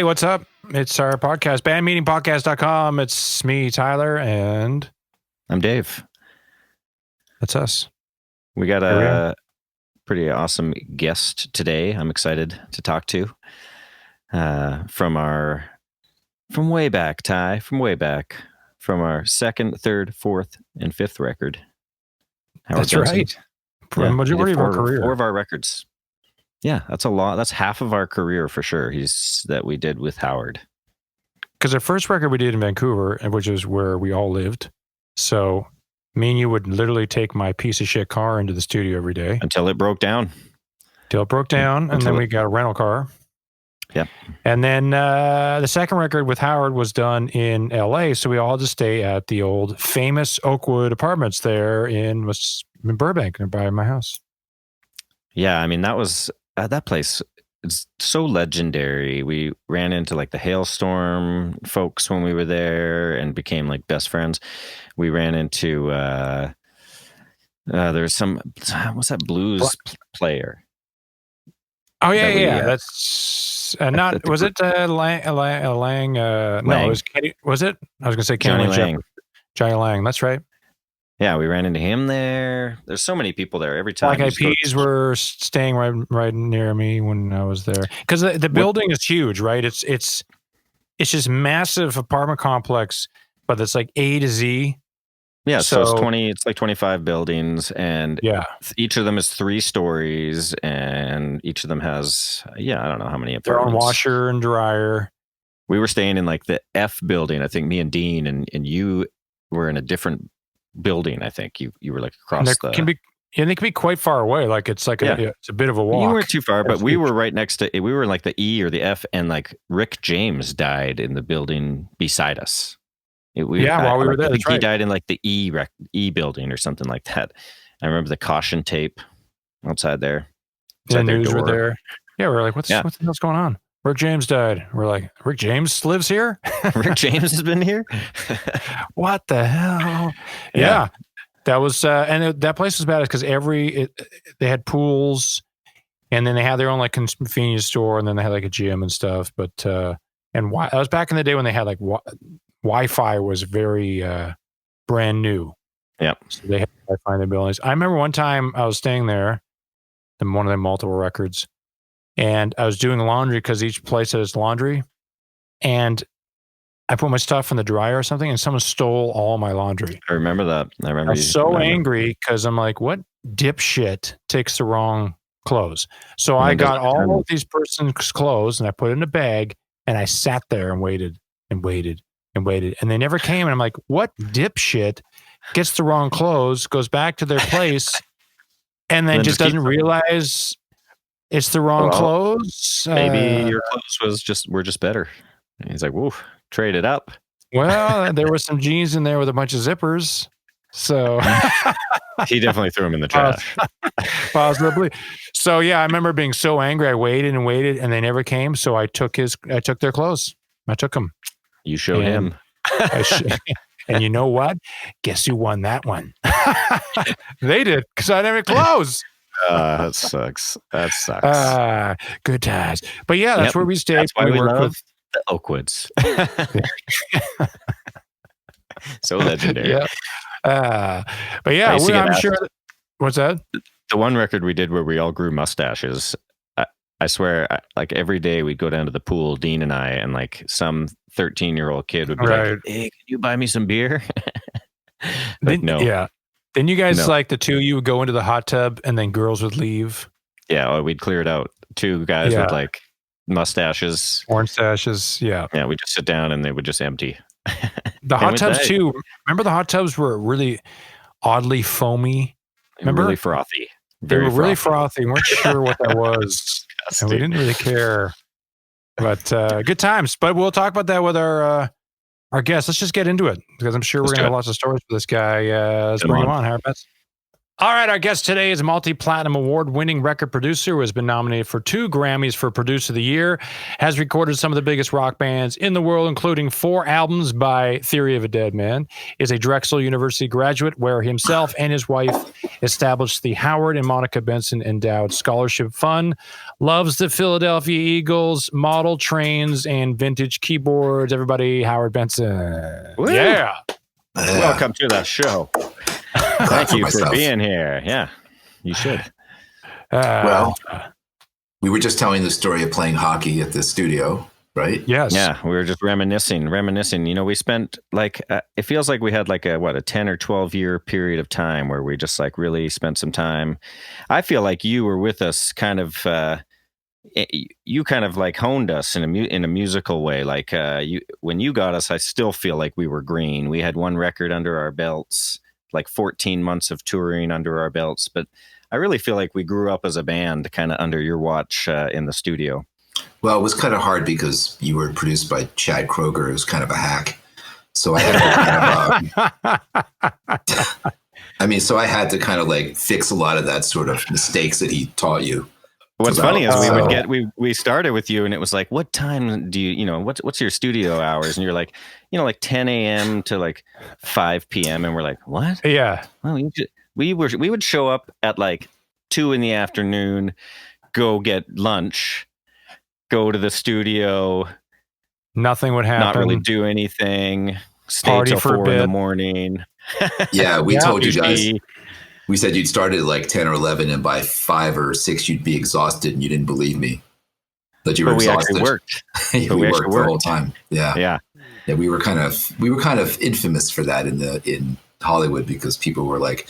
what's up? It's our podcast, bandmeetingpodcast.com. It's me, Tyler, and I'm Dave. That's us. We got a pretty awesome guest today. I'm excited to talk to from way back, Ty, from our second, third, fourth, and fifth record. That's Benson. Right. Yeah, majority of our career. 4 of our records. Yeah, that's a lot. That's half of our career for sure. That we did with Howard. Because the first record we did in Vancouver, which is where we all lived. So me and you would literally take my piece of shit car into the studio every day. Until it broke down. And then we got a rental car. Yeah. And then the second record with Howard was done in LA. So we all just stay at the old famous Oakwood apartments there in Burbank, nearby my house. Yeah, I mean, that place is so legendary. We ran into like the Hailstorm folks when we were there and became like best friends. We ran into there's some, what's that blues player? Oh yeah. That's not. Was it Lang? No, it was Kenny. Was it? I was gonna say Kenny Lang. Johnny Lang. That's right. Yeah, we ran into him there. There's so many people there every time. Black Eyed Peas were staying right near me when I was there because the building is huge, right? It's just massive apartment complex, but it's like A to Z. Yeah, so it's 20. It's like 25 buildings, and each of them is 3 stories, and each of them has I don't know how many apartments. Their own washer and dryer. We were staying in like the F building. I think me and Dean and you were in a different building. I think you were like across they can be quite far away. Like it's like it's a bit of a walk. You weren't too far, but we were right next to it. We were in like the E or the F, and like Rick James died in the building beside us. While we were there, he died in like the E building or something like that. I remember the caution tape outside there. The news were there. Yeah, we were like, what the hell's going on? Rick James died. We're like, Rick James lives here? Rick James has been here? What the hell? Yeah. That was, and that place was bad because they had pools, and then they had their own like convenience store, and then they had like a gym and stuff. But, that was back in the day when they had like Wi-Fi was very brand new. Yep. So they had Wi-Fi in their buildings. I remember one time I was staying there, in one of their multiple records, and I was doing laundry because each place has laundry. And I put my stuff in the dryer or something, and someone stole all my laundry. I remember that. I was so angry because I'm like, what dipshit takes the wrong clothes? So I got all of these person's clothes, and I put it in a bag, and I sat there and waited and waited and waited. And they never came. And I'm like, what dipshit gets the wrong clothes, goes back to their place, and then just doesn't realize it's the wrong clothes? Maybe your clothes were just better. And he's like, whoa, trade it up. Well, there were some jeans in there with a bunch of zippers. So he definitely threw them in the trash. Possibly. So yeah, I remember being so angry. I waited and waited, and they never came. So I took their clothes. I took them. You showed him. And you know what? Guess who won that one? They did, because I didn't have any clothes. That sucks. Good times. But yeah, that's where we stayed. That's why we love the Oakwoods. So legendary. Yeah. But yeah, I'm sure. What's that? The one record we did where we all grew mustaches. I swear, like every day we'd go down to the pool, Dean and I, and like some 13-year-old kid would be like, hey, can you buy me some beer? No. Yeah. Then you guys, like the two, you would go into the hot tub and then girls would leave. Yeah, we'd clear it out. 2 guys with like mustaches. Orange stashes, yeah. Yeah, we'd just sit down and they would just empty. The hot tubs too. Remember the hot tubs were really oddly foamy? Remember? Really frothy. They were really frothy. We weren't sure what that was. And we didn't really care. But good times. But we'll talk about that with our guests. Let's just get into it, because I'm sure we're going to have lots of stories for this guy. Let's bring him on, Howard. All right, our guest today is a multi-platinum award-winning record producer who has been nominated for 2 Grammys for Producer of the Year, has recorded some of the biggest rock bands in the world, including 4 albums by Theory of a Deadman, is a Drexel University graduate where himself and his wife established the Howard and Monica Benson Endowed Scholarship Fund, loves the Philadelphia Eagles, model trains, and vintage keyboards. Everybody, Howard Benson. Woo. Yeah. Welcome to the show. Thank you for being here. Yeah, you should. Well, we were just telling the story of playing hockey at the studio, right? Yes. Yeah, we were just reminiscing. You know, we spent like, it feels like we had like a 10 or 12 year period of time where we just like really spent some time. I feel like you were with us kind of, you kind of like honed us in a musical way. Like when you got us, I still feel like we were green. We had one record under our belts, like 14 months of touring under our belts, but I really feel like we grew up as a band kind of under your watch in the studio. Well, it was kind of hard because you were produced by Chad Kroeger, who's kind of a hack. So I had to so I had to kind of like fix a lot of that sort of mistakes that he taught you. What's funny is we started with you and it was like, what time do you know, what's your studio hours? And you're like, you know, like 10 a.m. to like 5 p.m. And we're like, what? Yeah. Well, we would show up at like 2 p.m, go get lunch, go to the studio. Nothing would happen. Not really do anything. Stay Party till for 4 a.m. Yeah, we told you guys. We said you'd start at like 10 or 11, and by 5 or 6 you'd be exhausted, and you didn't believe me. That you were exhausted. We worked. We worked the whole time. Yeah. We were kind of infamous for that in Hollywood because people were like,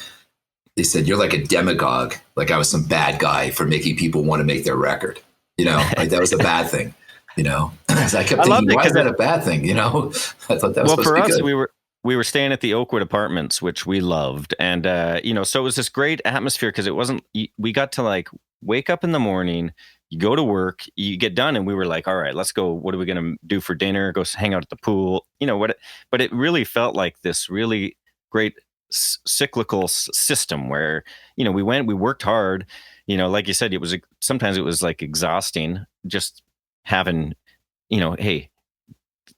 they said you're like a demagogue, like I was some bad guy for making people want to make their record. You know, like that was a bad thing. You know, so I kept thinking, why is that a bad thing? You know, I thought that was supposed to be good. We were staying at the Oakwood apartments, which we loved, and you know, so it was this great atmosphere because it wasn't. We got to like wake up in the morning. You go to work, you get done, and we were like, all right, let's go. What are we going to do for dinner? Go hang out at the pool. You know what? But it really felt like this really great cyclical system where, you know, we worked hard. You know, like you said, sometimes it was like exhausting just having, you know, hey,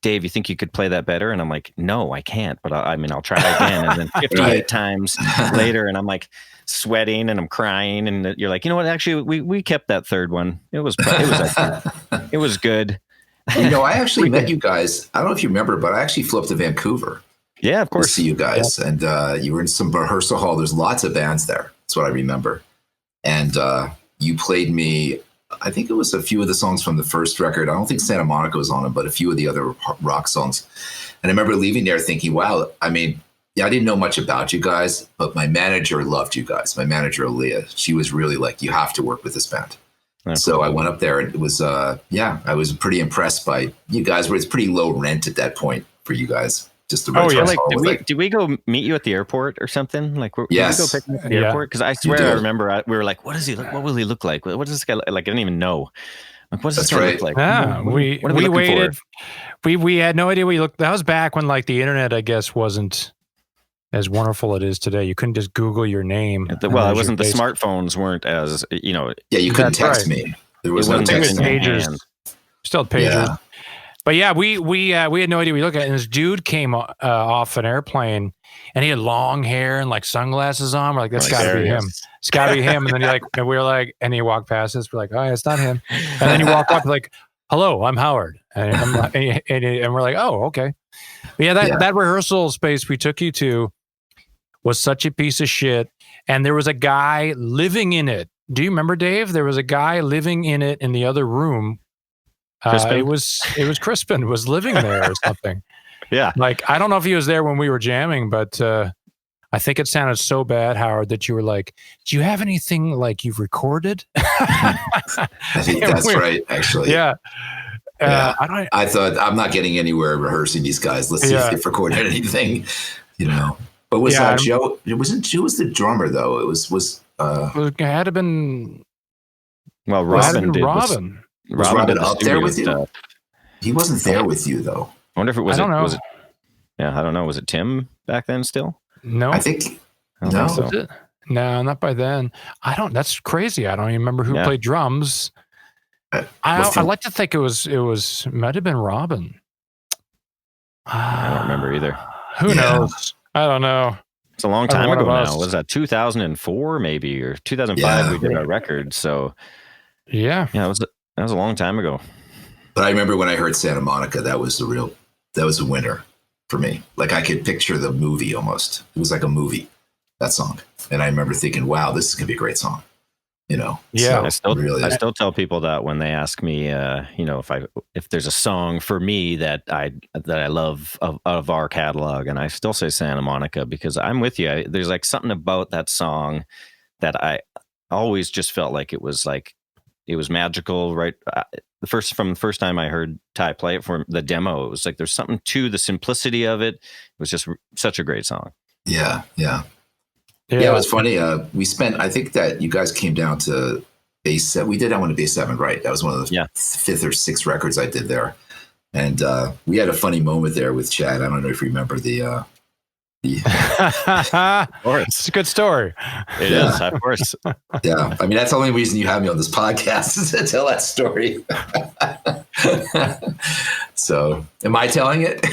Dave, you think you could play that better? And I'm like, no, I can't, but I'll try again. And then 58 times later, and I'm like sweating and I'm crying. And you're like, you know what? Actually, we kept that third one. It was good. You know, I actually met you guys. I don't know if you remember, but I actually flew up to Vancouver. Yeah, of course. To see you guys. Yeah. And you were in some rehearsal hall. There's lots of bands there. That's what I remember. And you played me, I think it was a few of the songs from the first record. I don't think Santa Monica was on it, but a few of the other rock songs. And I remember leaving there thinking, wow, I mean, yeah, I didn't know much about you guys, but my manager loved you guys. My manager, Aaliyah, she was really like, you have to work with this band. So I went up there and it was, I was pretty impressed by you guys. It's pretty low rent at that point for you guys. Just the did we go meet you at the airport or something? Like, yes. Did we go pick him up at the airport? Because I swear I remember we were like, what does he look? What will he look like? What does this guy look like? I didn't even know. Like, what does this guy look like? Yeah, we waited. We had no idea what he looked. That was back when like the internet, I guess, wasn't as wonderful it is today. You couldn't just Google your name. Well, it wasn't. The smartphones weren't as, you know. Yeah, you couldn't text me. There was no texting. Pagers. Still pagers. Yeah. But yeah, we had no idea. We looked at it, and this dude came off an airplane, and he had long hair and like sunglasses on. We're like, that's got to be him. It's got to be him. And then and we were like, and he walked past us. We're like, oh, it's not him. And then he walked up like, hello, I'm Howard. And we're like, oh, okay. But yeah, that rehearsal space we took you to was such a piece of shit. And there was a guy living in it. Do you remember, Dave? There was a guy living in it in the other room. It was Crispin was living there or something. Yeah. Like, I don't know if he was there when we were jamming, but I think it sounded so bad, Howard, that you were like, do you have anything like you've recorded? I think that's right, actually. Yeah. I thought, I'm not getting anywhere rehearsing these guys. Let's see if they've recorded anything, you know. But was Joe, who was the drummer, though? It had to been... Well, Robin did. Was Robin up there with you? Stuff. He wasn't there with you, though. I wonder if it was. I don't know. I don't know. Was it Tim back then still? No, I think no. So. No, not by then. That's crazy. I don't even remember who played drums. I like to think it might have been Robin. I don't remember either. Who knows? I don't know. It's a long time one ago of now. us. Was that 2004 maybe, or 2005 we did our record? So yeah, that was a long time ago. But I remember when I heard Santa Monica, that was a winner for me. Like I could picture the movie almost. It was like a movie, that song. And I remember thinking, wow, this is gonna be a great song. Yeah. So I still tell people that when they ask me, if there's a song for me that I love of our catalog, and I still say Santa Monica because I'm with you. There's like something about that song that I always just felt like it was magical, right? From the first time I heard Ty play it for the demo, it was like there's something to the simplicity of it. It was just such a great song. Yeah. Yeah, it was funny. I think that you guys came down to Base 7. We did that one to Base 7, right? That was one of the fifth or sixth records I did there. And we had a funny moment there with Chad. I don't know if you remember the it's a good story. It is, of course. Yeah. I mean, that's the only reason you have me on this podcast is to tell that story. So am I telling it?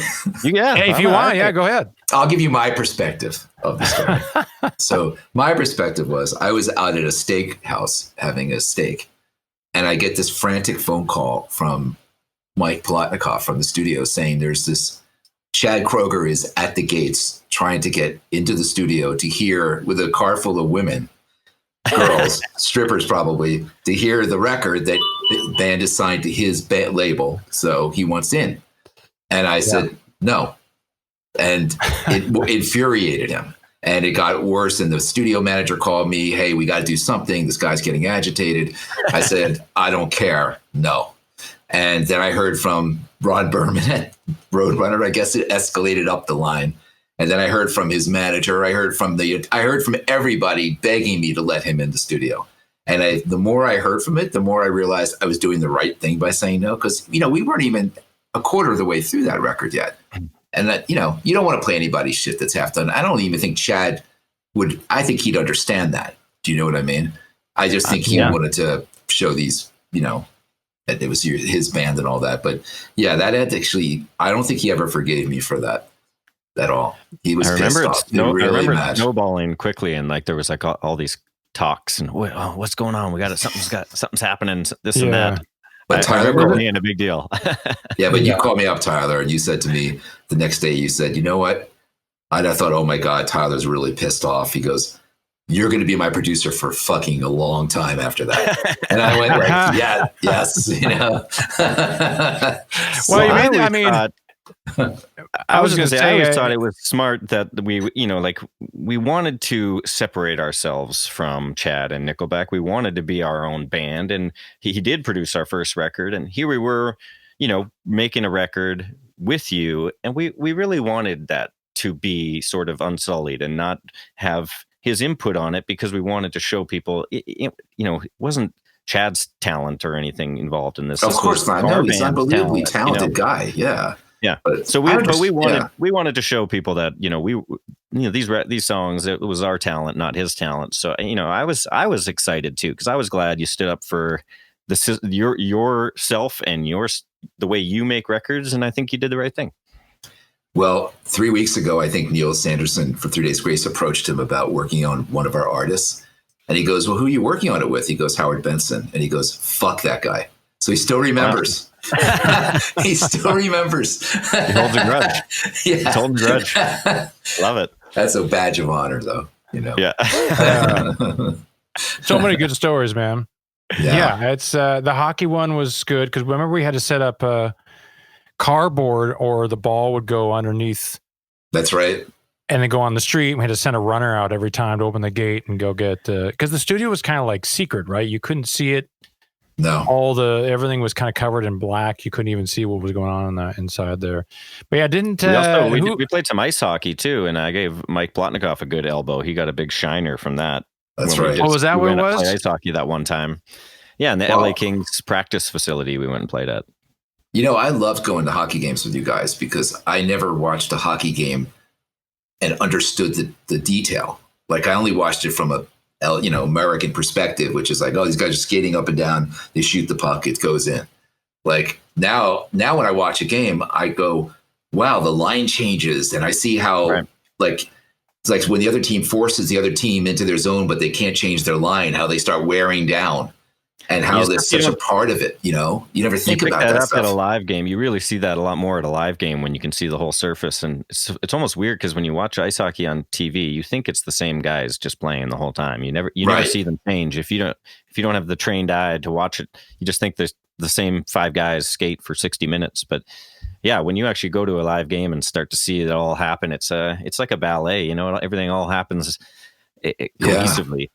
Yeah. Hey, if you want, go ahead. I'll give you my perspective of the story. So my perspective was I was out at a steak house having a steak, and I get this frantic phone call from Mike Plotnikoff from the studio saying there's this Chad Kroeger is at the gates trying to get into the studio to hear, with a car full of women, girls, strippers probably, to hear the record that the band is signed to his label. So he wants in. And I said, no. And it infuriated him. And it got worse. And the studio manager called me, hey, we got to do something. This guy's getting agitated. I said, I don't care. No. And then I heard from Ron Berman at Roadrunner. I guess it escalated up the line. And then I heard from his manager. I heard from everybody begging me to let him in the studio. And the more I heard from it, the more I realized I was doing the right thing by saying no. Because, we weren't even a quarter of the way through that record yet. And that, you don't want to play anybody's shit that's half done. I don't even think Chad would. I think he'd understand that. Do you know what I mean? I just think he wanted to show these, that it was his band and all that. But yeah, that had actually, I don't think he ever forgave me for that at all. He was pissed off. I remember snowballing quickly, and like there was like all these talks and what's going on? Something's happening. This and that. But Tyler, remember being a big deal. Yeah, but you called me up, Tyler, and you said to me the next day, you said, you know what? I thought, oh my God, Tyler's really pissed off. He goes, you're going to be my producer for fucking a long time after that. And I went, yes. Well, you made, I mean, I was going to say, I always thought it was smart that we wanted to separate ourselves from Chad and Nickelback. We wanted to be our own band, and he did produce our first record, and here we were, making a record with you, and we really wanted that to be sort of unsullied and not have his input on it, because we wanted to show people, it wasn't Chad's talent or anything involved in this. Of course not. No, he's an unbelievably talented guy. Yeah. Yeah. So we wanted to show people that, these songs, it was our talent, not his talent. So, I was excited too, because I was glad you stood up for yourself and the way you make records. And I think you did the right thing. Well, 3 weeks ago, I think Neil Sanderson from 3 Days Grace approached him about working on one of our artists. And he goes, well, who are you working on it with? He goes, Howard Benson. And he goes, fuck that guy. So he still remembers. He still remembers. He holds a grudge. Yeah. He's holding a grudge. Love it. That's a badge of honor, though. Yeah. So many good stories, man. Yeah, it's the hockey one was good because remember we had to set up a cardboard or the ball would go underneath. That's right. And then go on the street. We had to send a runner out every time to open the gate and go get because the studio was kind of like secret, right? You couldn't see it. No. Everything was kind of covered in black. You couldn't even see what was going on the inside there. But yeah, we played some ice hockey too, and I gave Mike Plotnikoff a good elbow. He got a big shiner from that. That's right. Was that what it was? Play ice hockey that one time. Yeah, in the LA Kings practice facility we went and played at. I loved going to hockey games with you guys because I never watched a hockey game and understood the detail. Like I only watched it from a American perspective, which is like, oh, these guys are skating up and down. They shoot the puck. It goes in. Like now when I watch a game, I go, wow, the line changes. And I see how It's like when the other team forces the other team into their zone, but they can't change their line, how they start wearing down. And how that's such a part of it, you never think about that stuff. At a live game, you really see that a lot more at a live game when you can see the whole surface. And it's almost weird because when you watch ice hockey on TV, you think it's the same guys just playing the whole time. You never see them change. If you don't have the trained eye to watch it, you just think there's the same 5 guys skate for 60 minutes. But yeah, when you actually go to a live game and start to see it all happen, it's like a ballet. Everything all happens cohesively. Yeah.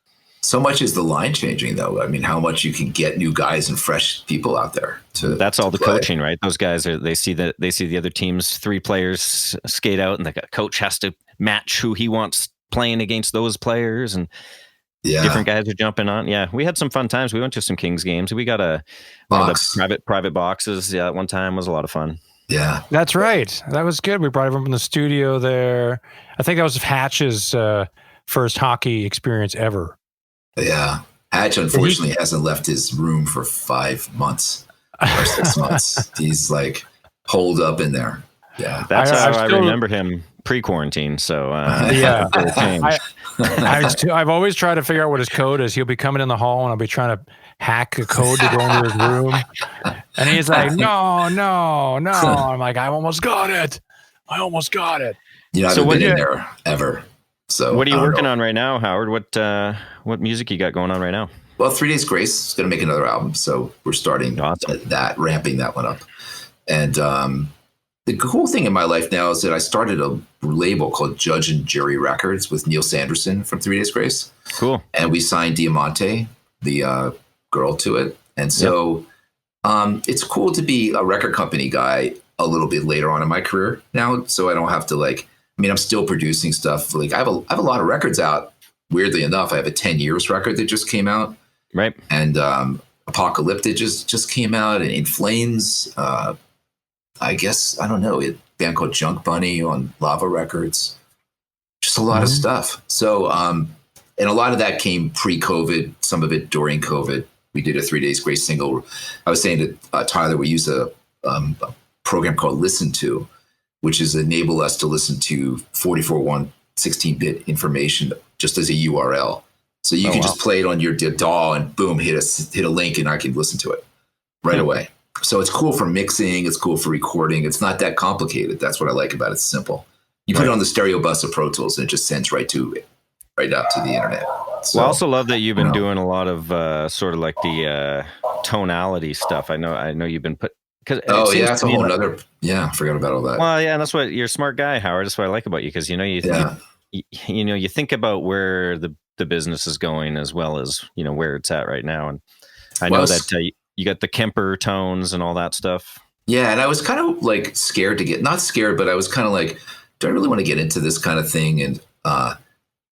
So much is the line changing, though. I mean, how much you can get new guys and fresh people out there That's all the play. coaching, right? Those guys they see the other team's 3 players skate out, and the coach has to match who he wants playing against those players, and different guys are jumping on. Yeah, we had some fun times. We went to some Kings games. We got one of the private boxes. Yeah, at one time was a lot of fun. Yeah, that's right. That was good. We brought everyone from the studio there. I think that was Hatch's first hockey experience ever. Yeah. Hatch, unfortunately, hasn't left his room for 5 months or 6 months. He's like holed up in there. Yeah. That's how I remember him pre-quarantine. So, yeah. I've always tried to figure out what his code is. He'll be coming in the hall and I'll be trying to hack a code to go into his room. And he's like, no. I'm like, I almost got it. I haven't been in there ever. So what are you working on right now, Howard? What music you got going on right now? Well, 3 Days Grace is going to make another album, so we're starting ramping that one up. And the cool thing in my life now is that I started a label called Judge and Jury Records with Neil Sanderson from 3 Days Grace. Cool. And we signed Diamante, the girl, to it. And so it's cool to be a record company guy a little bit later on in my career now, so I don't have to I'm still producing stuff. Like I have a lot of records out. Weirdly enough, I have a 10 Years record that just came out. Right. And Apocalyptic just came out. And In Flames, I guess, I don't know, a band called Junk Bunny on Lava Records. Just a lot of stuff. So, and a lot of that came pre-COVID, some of it during COVID. We did a 3 Days Grace single. I was saying to Tyler, we use a program called Listen To, which is enable us to listen to 44.1 16-bit information just as a URL. So you can just play it on your DAW and boom, hit a link and I can listen to it right away. So it's cool for mixing. It's cool for recording. It's not that complicated. That's what I like about it. It's simple. You put it on the stereo bus of Pro Tools and it just sends right out to the internet. So, I also love that you've been doing a lot of sort of like the tonality stuff. I know you've been that's a whole other. Yeah, I forgot about all that. Well, yeah, and that's what you're a smart guy, Howard. That's what I like about you because you think about where the business is going as well as where it's at right now. And I know that you got the Kemper tones and all that stuff. Yeah, and I was kind of like scared to not scared, but I was kind of like, do I really want to get into this kind of thing? And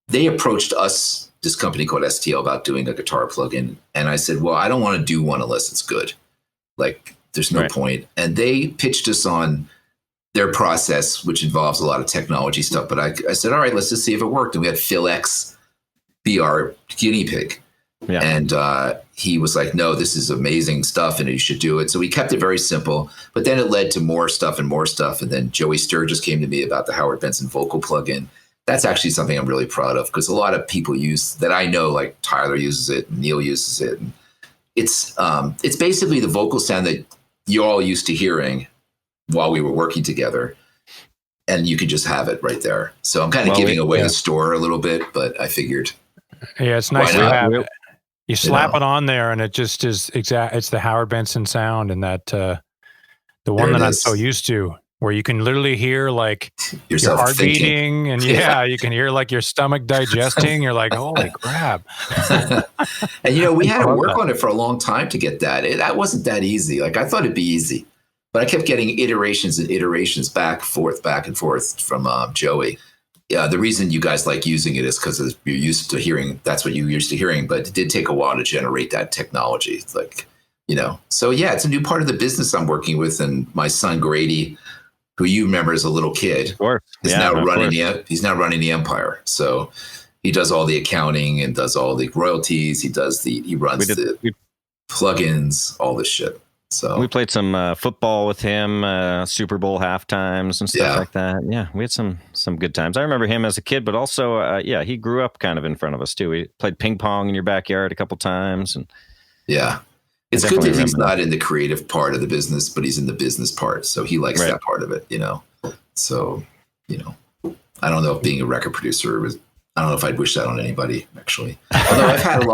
they approached us, this company called STL, about doing a guitar plugin, and I said, well, I don't want to do one unless it's good. Like, there's no point. And they pitched us on their process, which involves a lot of technology stuff. But I said, all right, let's just see if it worked. And we had Phil X be our guinea pig. Yeah. And he was like, no, this is amazing stuff and you should do it. So we kept it very simple. But then it led to more stuff. And then Joey Sturgis came to me about the Howard Benson vocal plugin. That's actually something I'm really proud of because a lot of people use that I know, like Tyler uses it, Neil uses it. And it's basically the vocal sound that you're all used to hearing while we were working together, and you could just have it right there. So I'm kind of giving away the store a little bit, but I figured. Yeah, it's nice to have it. You slap it on there, and it just is exact. It's the Howard Benson sound, and that the one that I'm so used to, where you can literally hear like your heart beating, and you can hear like your stomach digesting. You're like, holy crap! And we had to work on it for a long time to get that. That wasn't that easy. Like I thought it'd be easy, but I kept getting iterations and iterations back and forth from Joey. Yeah, the reason you guys like using it is because you're used to hearing. That's what you're used to hearing. But it did take a while to generate that technology. It's like, So yeah, it's a new part of the business I'm working with, and my son Grady, who you remember as a little kid, is now running the empire. So he does all the accounting and does all the royalties. He runs the plugins, all this shit. So we played some football with him, Super Bowl halftimes and stuff like that. Yeah, we had some good times. I remember him as a kid, but also, he grew up kind of in front of us too. We played ping pong in your backyard a couple times, and it's good that he's not in the creative part of the business, but he's in the business part. So he likes that part of it, So, I don't know if being a record producer was. I don't know if I'd wish that on anybody, actually. Although I've had a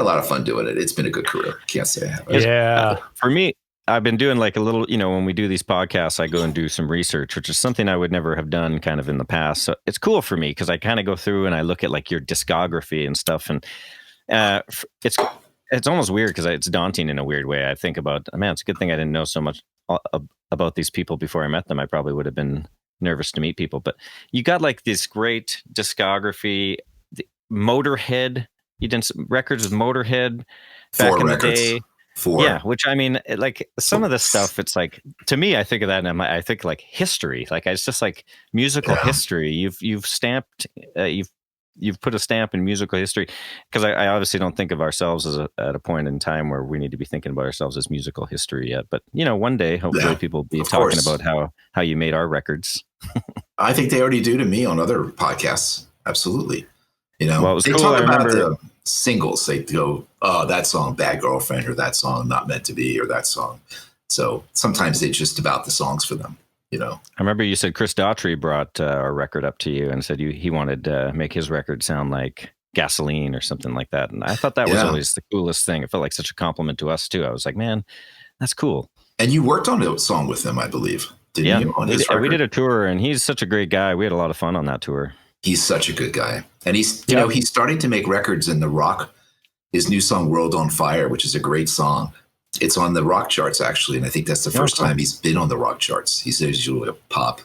lot of fun doing it. It's been a good career. Can't say I haven't. Yeah. For me, I've been doing like a little, when we do these podcasts, I go and do some research, which is something I would never have done kind of in the past. So it's cool for me because I kind of go through and I look at like your discography and stuff. And it's almost weird because it's daunting in a weird way. I think about, man, it's a good thing I didn't know so much about these people before I met them. I probably would have been nervous to meet people, but you got like this great discography. Motorhead, you did some records with Motorhead back in the day. 4. Yeah, which I mean, like some of the stuff, it's like, to me, I think of that and I think like history. Like it's just like musical history. You've stamped, you've put a stamp in musical history, because I obviously don't think of ourselves as at a point in time where we need to be thinking about ourselves as musical history yet. But one day, hopefully, people will be talking about how you made our records. I think they already do to me on other podcasts. Absolutely. Well, it was they cool. talk I about remember the singles. They go, "Oh, that song, Bad Girlfriend," or that song, Not Meant to Be, or that song. So sometimes it's just about the songs for them. I remember you said Chris Daughtry brought our record up to you and said he wanted to make his record sound like Gasoline or something like that. And I thought that was always the coolest thing. It felt like such a compliment to us too. I was like, man, that's cool. And you worked on a song with him, I believe, didn't you? On his record? We did a tour, and he's such a great guy. We had a lot of fun on that tour. He's such a good guy. And he's, he's starting to make records in the rock. His new song, World on Fire, which is a great song. It's on the rock charts, actually. And I think that's the first time he's been on the rock charts. He's usually a pop,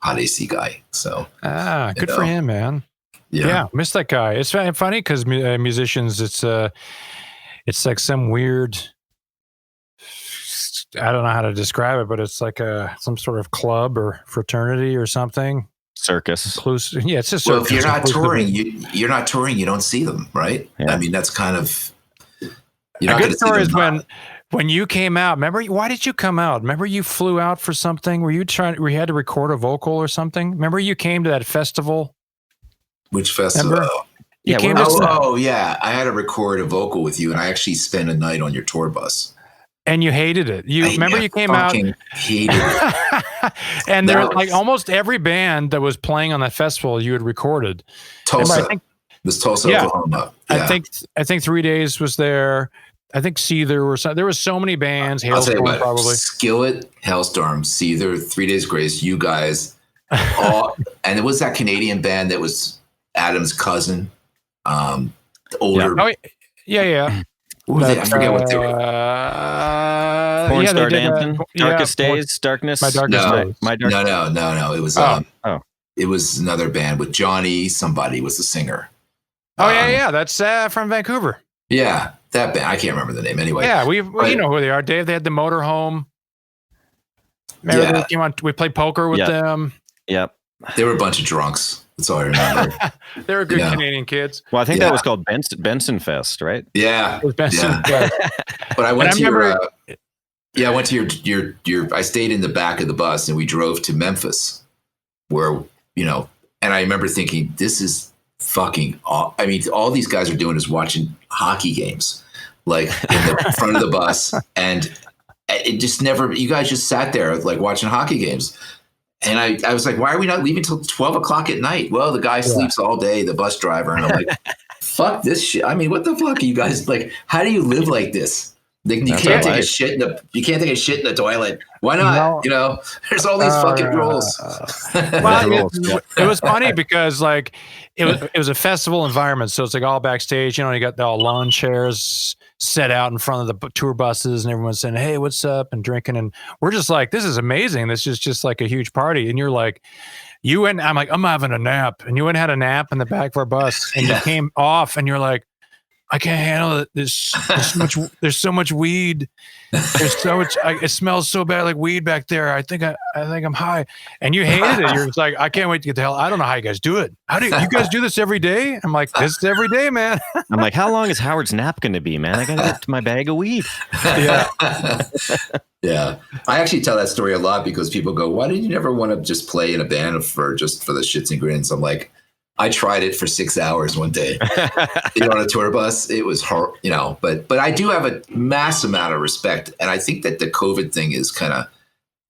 hot AC guy. So, good for him, man. Yeah. Miss that guy. It's funny because musicians, it's like some weird, I don't know how to describe it, but it's like some sort of club or fraternity or something. Circus. Inclusive. Yeah, it's just well, if you're not touring, you're not touring, you don't see them, right? Yeah. I mean, that's kind of a good story is when you came out. Remember, why did you come out? Remember, you flew out for something. Were you had to record a vocal or something? Remember, you came to that festival. Which festival? Yeah, I had to record a vocal with you, and I actually spent a night on your tour bus. And you hated it. You came out. Hated it. And there, like almost every band that was playing on that festival, you had recorded. Tulsa. This Tulsa, Oklahoma. Yeah. I think 3 Days was there. I think Seether there was so many bands. Hailstorm, probably. Skillet, Hailstorm, Seether, 3 Days Grace, you guys, and it was that Canadian band that was Adam's cousin, older. Yeah. I forget what they were. Pornstar Dampton, Darkest Days, Darkness. My Darkest Days. No. It was it was another band with Johnny. Somebody was the singer. That's from Vancouver. Yeah, that band. I can't remember the name anyway. Yeah, you know who they are, Dave. They had the Motorhome. Remember they came on? We played poker with them. Yep. They were a bunch of drunks. That's all I remember. They were good Canadian kids. Well, I think that was called Benson Fest, right? Yeah, it was Benson Fest. But I went I went to your. I stayed in the back of the bus and we drove to Memphis, where and I remember thinking, this is fucking. I mean, all these guys are doing is watching hockey games, like in the front of the bus, and it just never. You guys just sat there like watching hockey games. And I was like, why are we not leaving till 12 o'clock at night? Well, the guy sleeps all day, the bus driver. And I'm like, fuck this shit. I mean, what the fuck are you guys like? How do you live like this? You can't take a shit in the toilet. Why not? No. There's all these fucking rules. It was funny because like it was a festival environment. So it's like all backstage, you got all lawn chairs set out in front of the tour buses and everyone's saying, hey, what's up? And drinking. And we're just like, this is amazing. This is just like a huge party. And you're like, I'm like, I'm having a nap. And you went and had a nap in the back of our bus and you came off and you're like, I can't handle it. There's so much weed. There's so much. It smells so bad like weed back there. I think I'm high. And you hated it. You're just like, I can't wait to get the hell. I don't know how you guys do it. How do you guys do this every day? I'm like, this is every day, man. I'm like, how long is Howard's nap going to be, man? I got to get to my bag of weed. Yeah. Yeah. I actually tell that story a lot because people go, why did you never want to just play in a band for the shits and grins? I'm like, I tried it for 6 hours one day, on a tour bus. It was hard, but I do have a mass amount of respect. And I think that the COVID thing is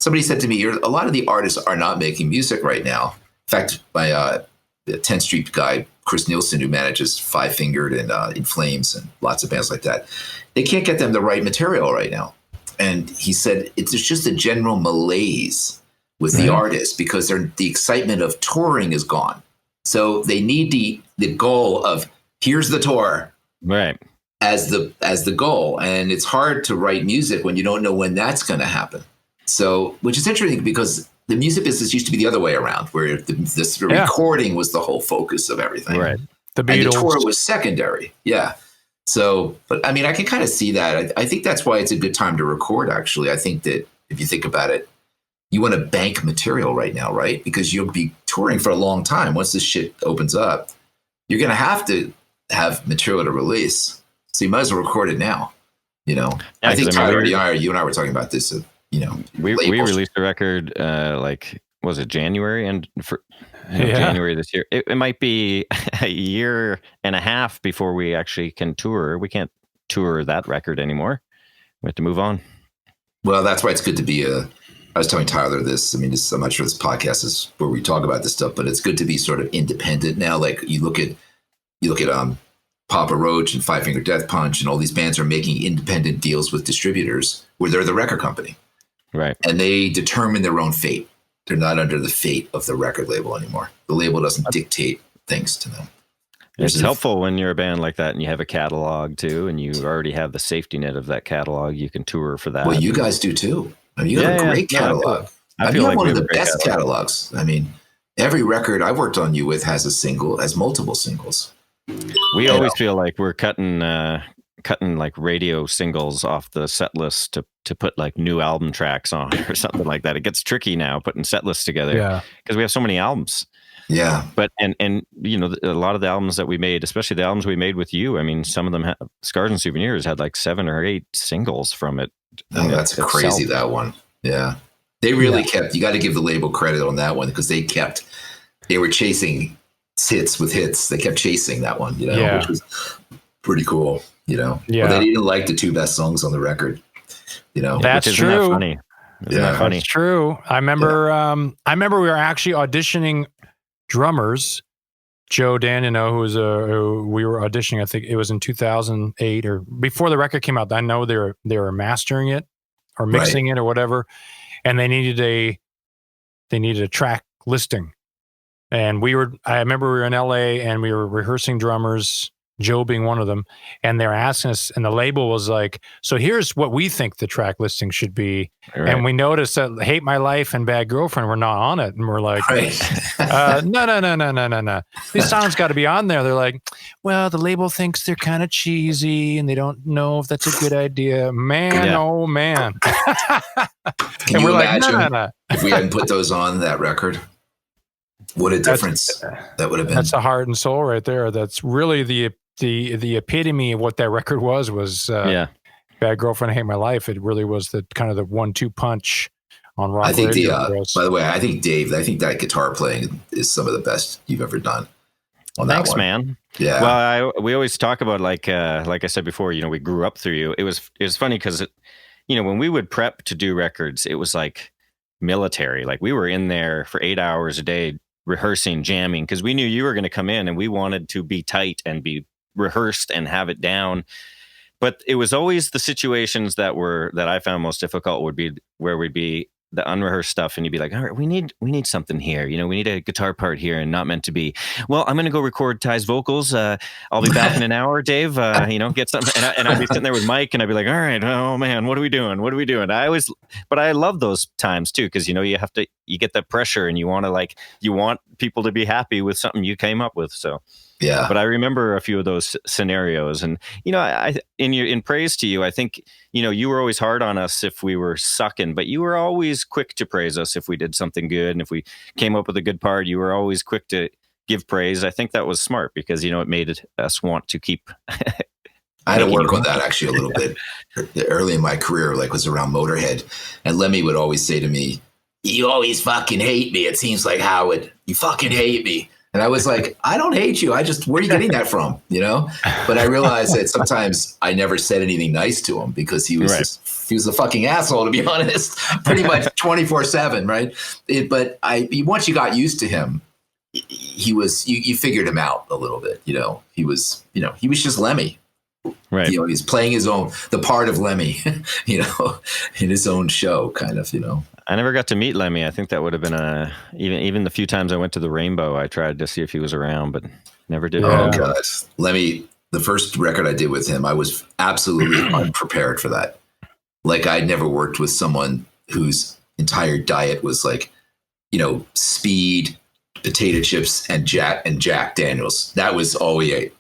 somebody said to me, a lot of the artists are not making music right now. In fact, my 10th Street guy, Chris Nielsen, who manages Five Fingered and In Flames and lots of bands like that, they can't get them the right material right now. And he said, it's just a general malaise with the artists because the excitement of touring is gone. So they need the goal of here's the tour, right, as the goal, and it's hard to write music when you don't know when that's going to happen. So, which is interesting because the music business used to be the other way around, where the recording was the whole focus of everything, right? The Beatles, and the tour was secondary, yeah. So, but I mean, I can kind of see that. I think that's why it's a good time to record. Actually, I think that if you think about it, you want to bank material right now, right? Because you'll be touring for a long time. Once this shit opens up, you're going to have material to release. So you might as well record it now. Yeah, I think Tyler, you and I were talking about this. We released a record, was it January? And January this year. It might be a year and a half before we actually can tour. We can't tour that record anymore. We have to move on. Well, that's why it's good to be I was telling Tyler this. I mean, I'm not sure this podcast is where we talk about this stuff, but it's good to be sort of independent now. Like you look at Papa Roach and Five Finger Death Punch, and all these bands are making independent deals with distributors where they're the record company, right? And they determine their own fate. They're not under the fate of the record label anymore. The label doesn't dictate things to them. It's helpful when you're a band like that and you have a catalog too, and you already have the safety net of that catalog. You can tour for that. Well, you guys do too. I mean, you have a great catalog. I feel like one of the best catalogs. I mean, every record I worked on you with has multiple singles. We always feel like we're cutting like radio singles off the set list to put like new album tracks on or something like that. It gets tricky now putting set lists together because we have so many albums. Yeah. But and a lot of the albums that we made, especially the albums we made with you, I mean, some of them Scars and Souvenirs had like 7 or 8 singles from it. Oh, that's crazy, that one. Yeah. They really kept, you got to give the label credit on that one because they were chasing hits with hits. They kept chasing that one, which was pretty cool, Yeah. But they didn't like the 2 best songs on the record, That's true. That funny? That funny? That's true. I remember we were actually auditioning drummers. Joe Danino, who we were auditioning, I think it was in 2008 or before the record came out. I know they were mastering it or mixing it or whatever, and they needed a track listing. And I remember we were in LA and we were rehearsing drummers, Joe being one of them, and they're asking us, and the label was like, so here's what we think the track listing should be. Right. And we noticed that Hate My Life and Bad Girlfriend were not on it. And we're like, no. These songs got to be on there. They're like, well, the label thinks they're kind of cheesy and they don't know if that's a good idea. Man, oh man. Can you imagine if we hadn't put those on that record? What a difference that would have been. That's the heart and soul right there. That's really the epitome of what that record was Bad Girlfriend, Hate My Life. It really was the kind of the 1-2 punch on rock. I think by the way, I think Dave, that guitar playing is some of the best you've ever done on that one. Thanks, man. Yeah. Well, we always talk about like I said before, we grew up through you. It was funny because when we would prep to do records, it was like military. Like we were in there for 8 hours a day rehearsing, jamming, because we knew you were going to come in and we wanted to be tight and be rehearsed and have it down. But it was always the situations that I found most difficult would be where we'd be the unrehearsed stuff and you'd be like, all right, we need something here. We need a guitar part here and not meant to be. Well, I'm going to go record Ty's vocals. I'll be back in an hour, Dave, get something. And I'd be sitting there with Mike and I'd be like, all right, oh man, what are we doing? But I love those times too. Cause you get that pressure and you want people to be happy with something you came up with. So Yeah. But I remember a few of those scenarios, and in praise to you, I think you were always hard on us if we were sucking, but you were always quick to praise us if we did something good, and if we came up with a good part, you were always quick to give praise. I think that was smart because it made us want to keep. I had to work on that actually a little bit early in my career, like was around Motorhead, and Lemmy would always say to me, "You always fucking hate me. It seems like Howard, you fucking hate me." And I was like, I don't hate you. Where are you getting that from? But I realized that sometimes I never said anything nice to him because he was he was a fucking asshole, to be honest, pretty much 24/7. Right. But once you got used to him, he was, you figured him out a little bit. He was just Lemmy. Right. He's playing the part of Lemmy, in his own show kind of, I never got to meet Lemmy. I think that would have been even the few times I went to the Rainbow, I tried to see if he was around, but never did. Oh God, Lemmy, the first record I did with him, I was absolutely unprepared for that. Like I'd never worked with someone whose entire diet was like, speed, potato chips, and Jack Daniels. That was all we ate.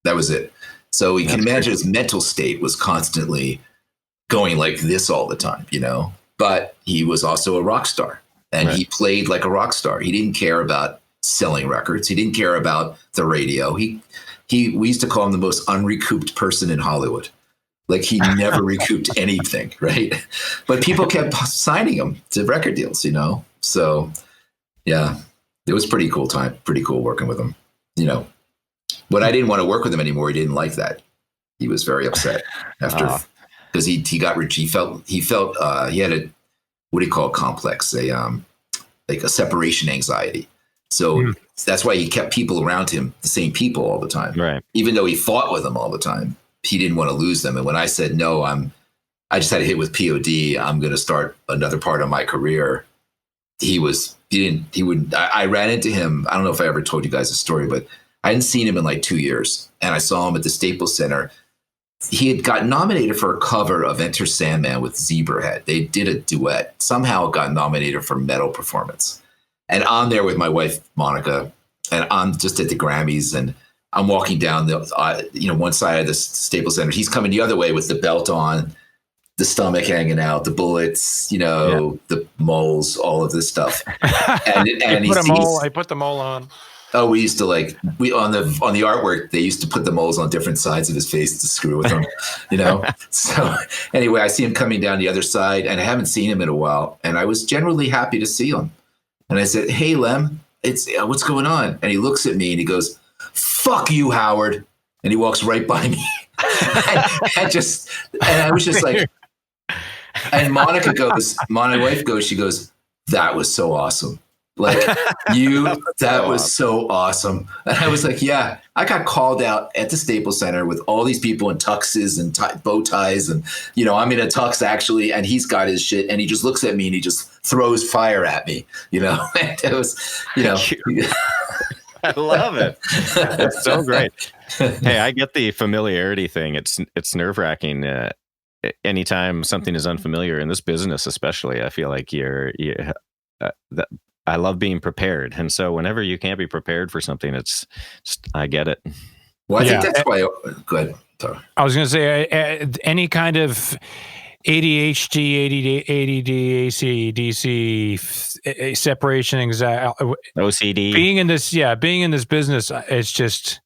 That was it. So you can imagine his mental state was constantly going like this all the time, But he was also a rock star, and he played like a rock star. He didn't care about selling records. He didn't care about the radio. We used to call him the most unrecouped person in Hollywood. Like he never recouped anything, right? But people kept signing him to record deals, So yeah, it was pretty cool time. Pretty cool working with him, When I didn't want to work with him anymore, he didn't like that. He was very upset after. Because he felt he had a, what do you call it, complex, like a separation anxiety. So that's why he kept people around him, the same people all the time. Right. Even though he fought with them all the time, he didn't want to lose them. And when I said no, I just had to hit with POD. I'm going to start another part of my career. I ran into him. I don't know if I ever told you guys a story, but I hadn't seen him in like 2 years, and I saw him at the Staples Center. He had got nominated for a cover of Enter Sandman with Zebrahead. They did a duet. Somehow got nominated for Metal Performance. And I'm there with my wife, Monica, and I'm just at the Grammys, and I'm walking down the, one side of the Staples Center. He's coming the other way with the belt on, the stomach hanging out, the bullets, the moles, all of this stuff. And I put the mole on. Oh, we used to on the artwork, they used to put the moles on different sides of his face to screw with him, So anyway, I see him coming down the other side, and I haven't seen him in a while, and I was generally happy to see him. And I said, "Hey, Lem, what's going on?" And he looks at me and he goes, "Fuck you, Howard," and he walks right by me. and I was just like, and Monica goes, my wife goes, she goes, "That was so awesome. Like that was so awesome." And I was like, yeah, I got called out at the Staples Center with all these people in tuxes and bow ties. And, I'm in a tux actually, and he's got his shit, and he just looks at me and he just throws fire at me, And it was, I love it. It's so great. Hey, I get the familiarity thing. It's nerve-wracking. Anytime something is unfamiliar in this business, especially, I feel like I love being prepared. And so whenever you can't be prepared for something, I get it. Well, I think that's why. Good. I was going to say any kind of ADHD, ADD, ACDC, separation anxiety, OCD. Being in this business, it's just,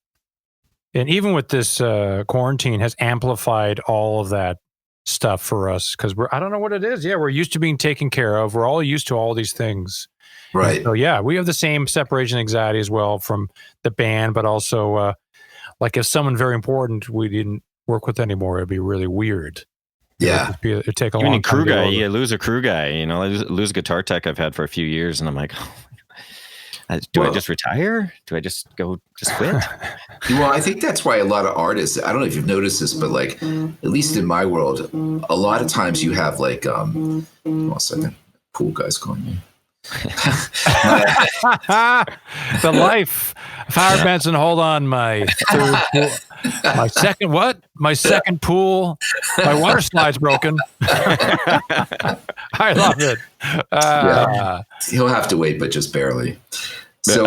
and even with this quarantine has amplified all of that stuff for us because I don't know what it is. Yeah, we're used to being taken care of. We're all used to all these things. Right. And so yeah, we have the same separation anxiety as well from the band, but also like if someone very important we didn't work with anymore, it'd be really weird. Yeah. It'd take a long time. Crew guy, you lose a crew guy, lose a guitar tech I've had for a few years, and I'm like, I just retire? Do I just quit? Well, I think that's why a lot of artists, I don't know if you've noticed this, but like, at least in my world, a lot of times you have like, hold on a second, pool guy's calling me. The life of Howard Benson. Hold on, my third pool. My second what? My second pool. My water slide's broken. I love it. Yeah. He'll have to wait, but just barely. So,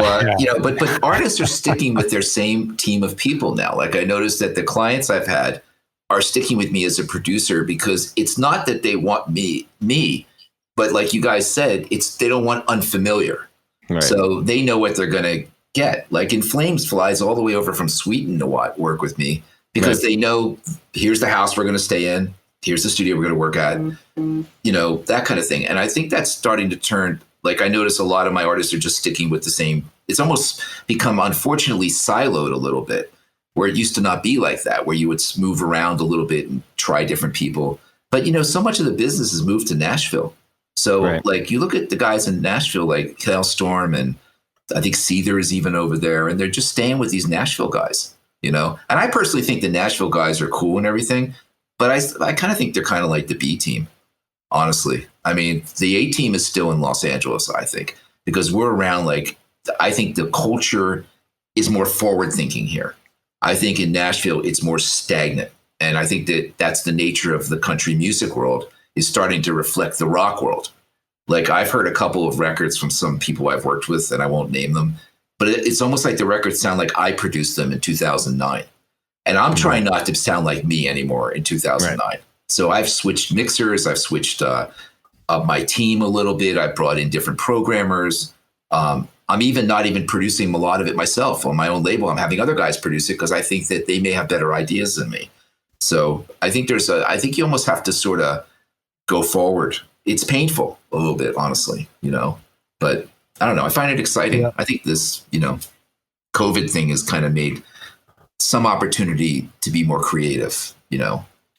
but artists are sticking with their same team of people now. Like I noticed that the clients I've had are sticking with me as a producer because it's not that they want me, but like you guys said, they don't want unfamiliar. Right. So they know what they're going to get. Like In Flames flies all the way over from Sweden to work with me because they know here's the house we're going to stay in. Here's the studio we're going to work at, that kind of thing. And I think that's starting to turn. Like I notice a lot of my artists are just sticking with the same. It's almost become unfortunately siloed a little bit, where it used to not be like that, where you would move around a little bit and try different people. But so much of the business has moved to Nashville. So like you look at the guys in Nashville, like Hailstorm, and I think Seether is even over there, and they're just staying with these Nashville guys. And I personally think the Nashville guys are cool and everything, but I kind of think they're kind of like the B team. Honestly, I mean, the A team is still in Los Angeles, I think, because we're around I think the culture is more forward thinking here. I think in Nashville, it's more stagnant. And I think that's the nature of the country music world is starting to reflect the rock world. Like I've heard a couple of records from some people I've worked with, and I won't name them, but it's almost like the records sound like I produced them in 2009. And I'm trying not to sound like me anymore in 2009. Right. So I've switched mixers. I've switched up my team a little bit. I brought in different programmers. I'm even not even producing a lot of it myself on my own label. I'm having other guys produce it because I think that they may have better ideas than me. So I think I think you almost have to sort of go forward. It's painful a little bit, honestly, but I don't know. I find it exciting. Yeah. I think this, COVID thing has kind of made some opportunity to be more creative,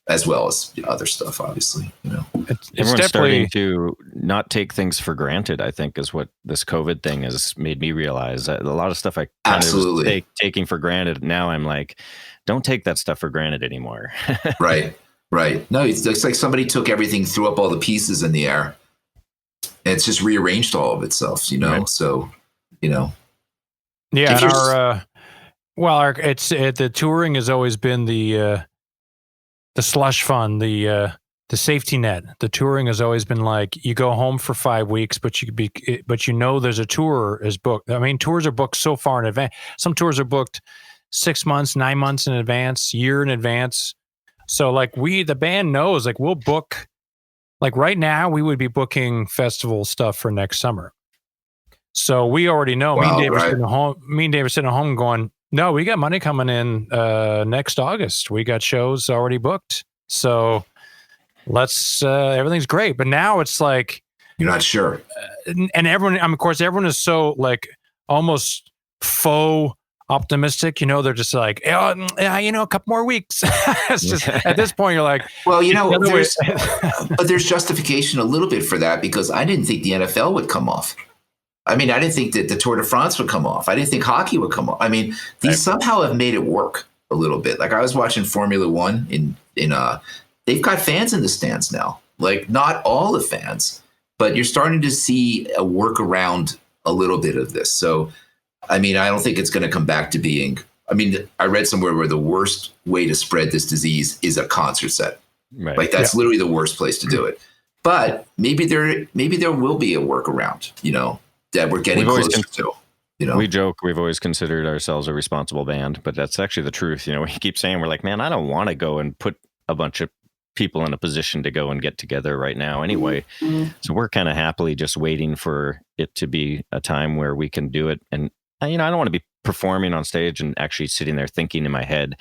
as well as other stuff, obviously, It's Everyone's starting to not take things for granted, I think, is what this COVID thing has made me realize. A lot of stuff I kind of was taking for granted. Now I'm like, don't take that stuff for granted anymore. Right. No, it's like somebody took everything, threw up all the pieces in the air, and it's just rearranged all of itself, Right. So, Yeah, and the touring has always been the slush fund, the safety net. The touring has always been like you go home for 5 weeks, but there's a tour is booked. I mean, tours are booked so far in advance. Some tours are booked 6 months, 9 months in advance, year in advance. So like the band knows, like we'll book, like right now we would be booking festival stuff for next summer. So we already know. Me and Dave are sitting at home going, no, we got money coming in next August. We got shows already booked. So let's, everything's great. But now it's like, you're not sure. And everyone, of course, everyone is so like almost faux optimistic. They're just like, a couple more weeks. It's just at this point, you're like, well, but there's justification a little bit for that because I didn't think the NFL would come off. I mean, I didn't think that the Tour de France would come off. I didn't think hockey would come off. I mean, these somehow have made it work a little bit. Like I was watching Formula One they've got fans in the stands now. Like not all the fans, but you're starting to see a workaround a little bit of this. So, I mean, I don't think it's going to come back to being. I mean, I read somewhere where the worst way to spread this disease is a concert set. Right. Like that's literally the worst place to do it. But maybe there will be a workaround. That we're getting closer to. We joke we've always considered ourselves a responsible band, but that's actually the truth. We keep saying we're like, man, I don't want to go and put a bunch of people in a position to go and get together right now anyway. Mm-hmm. So we're kind of happily just waiting for it to be a time where we can do it. And I don't want to be performing on stage and actually sitting there thinking in my head,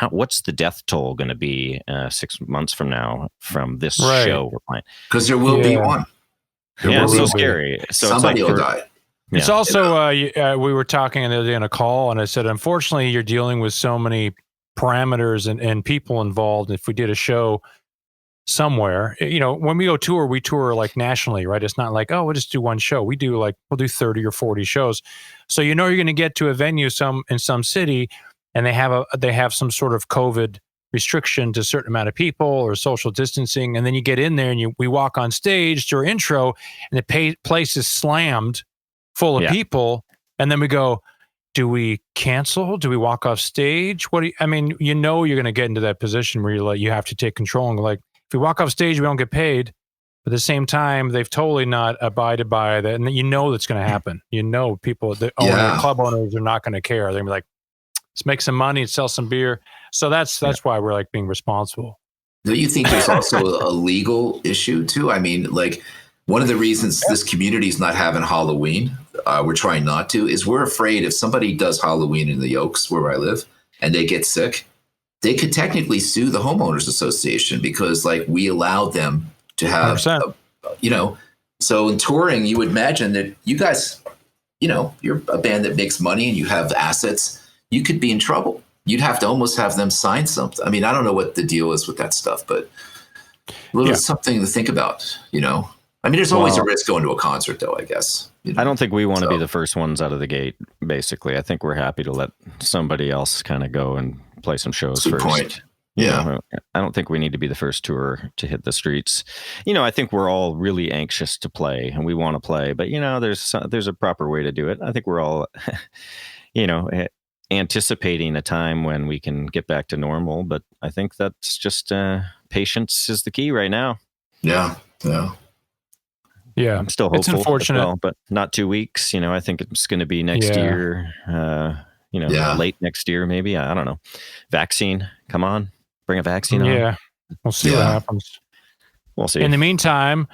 what's the death toll going to be 6 months from now from this show we're playing? Because there will be one. It's so scary. So somebody will die. It's also, we were talking the other day on a call, and I said, unfortunately, you're dealing with so many parameters and people involved. If we did a show somewhere, when we go tour, we tour like nationally, right? It's not like, we'll just do one show. We'll do 30 or 40 shows. So you're going to get to a venue in some city, and they have some sort of COVID restriction to a certain amount of people or social distancing. And then you get in there and we walk on stage to our intro and the place is slammed full of people. And then we go, do we cancel? Do we walk off stage? You're going to get into that position where you have to take control and like, if we walk off stage, we don't get paid. But at the same time, they've totally not abided by that. And that's going to happen. People, the club owners are not going to care. They're going to be like, let's make some money and sell some beer. So that's why we're like being responsible. Do you think there's also a legal issue too? I mean, like one of the reasons this community is not having Halloween, we're trying not to, is we're afraid if somebody does Halloween in the Oaks where I live and they get sick, they could technically sue the homeowners association because like we allowed them to have, so in touring, you would imagine that you guys, you're a band that makes money and you have assets, you could be in trouble. You'd have to almost have them sign something. I mean, I don't know what the deal is with that stuff, but it's something to think about, I mean, there's always a risk going to a concert though, I guess. I don't think we want to be the first ones out of the gate, basically. I think we're happy to let somebody else kind of go and play some shows first. Point. I don't think we need to be the first tour to hit the streets. I think we're all really anxious to play and we want to play, but there's a proper way to do it. I think we're all, anticipating a time when we can get back to normal, but I think that's just patience is the key right now. Yeah. I'm still hopeful. It's unfortunate, but not 2 weeks. I think it's going to be next year. Late next year, maybe. I don't know. Vaccine, come on, bring a vaccine on. Yeah, we'll see what happens. We'll see. In the meantime,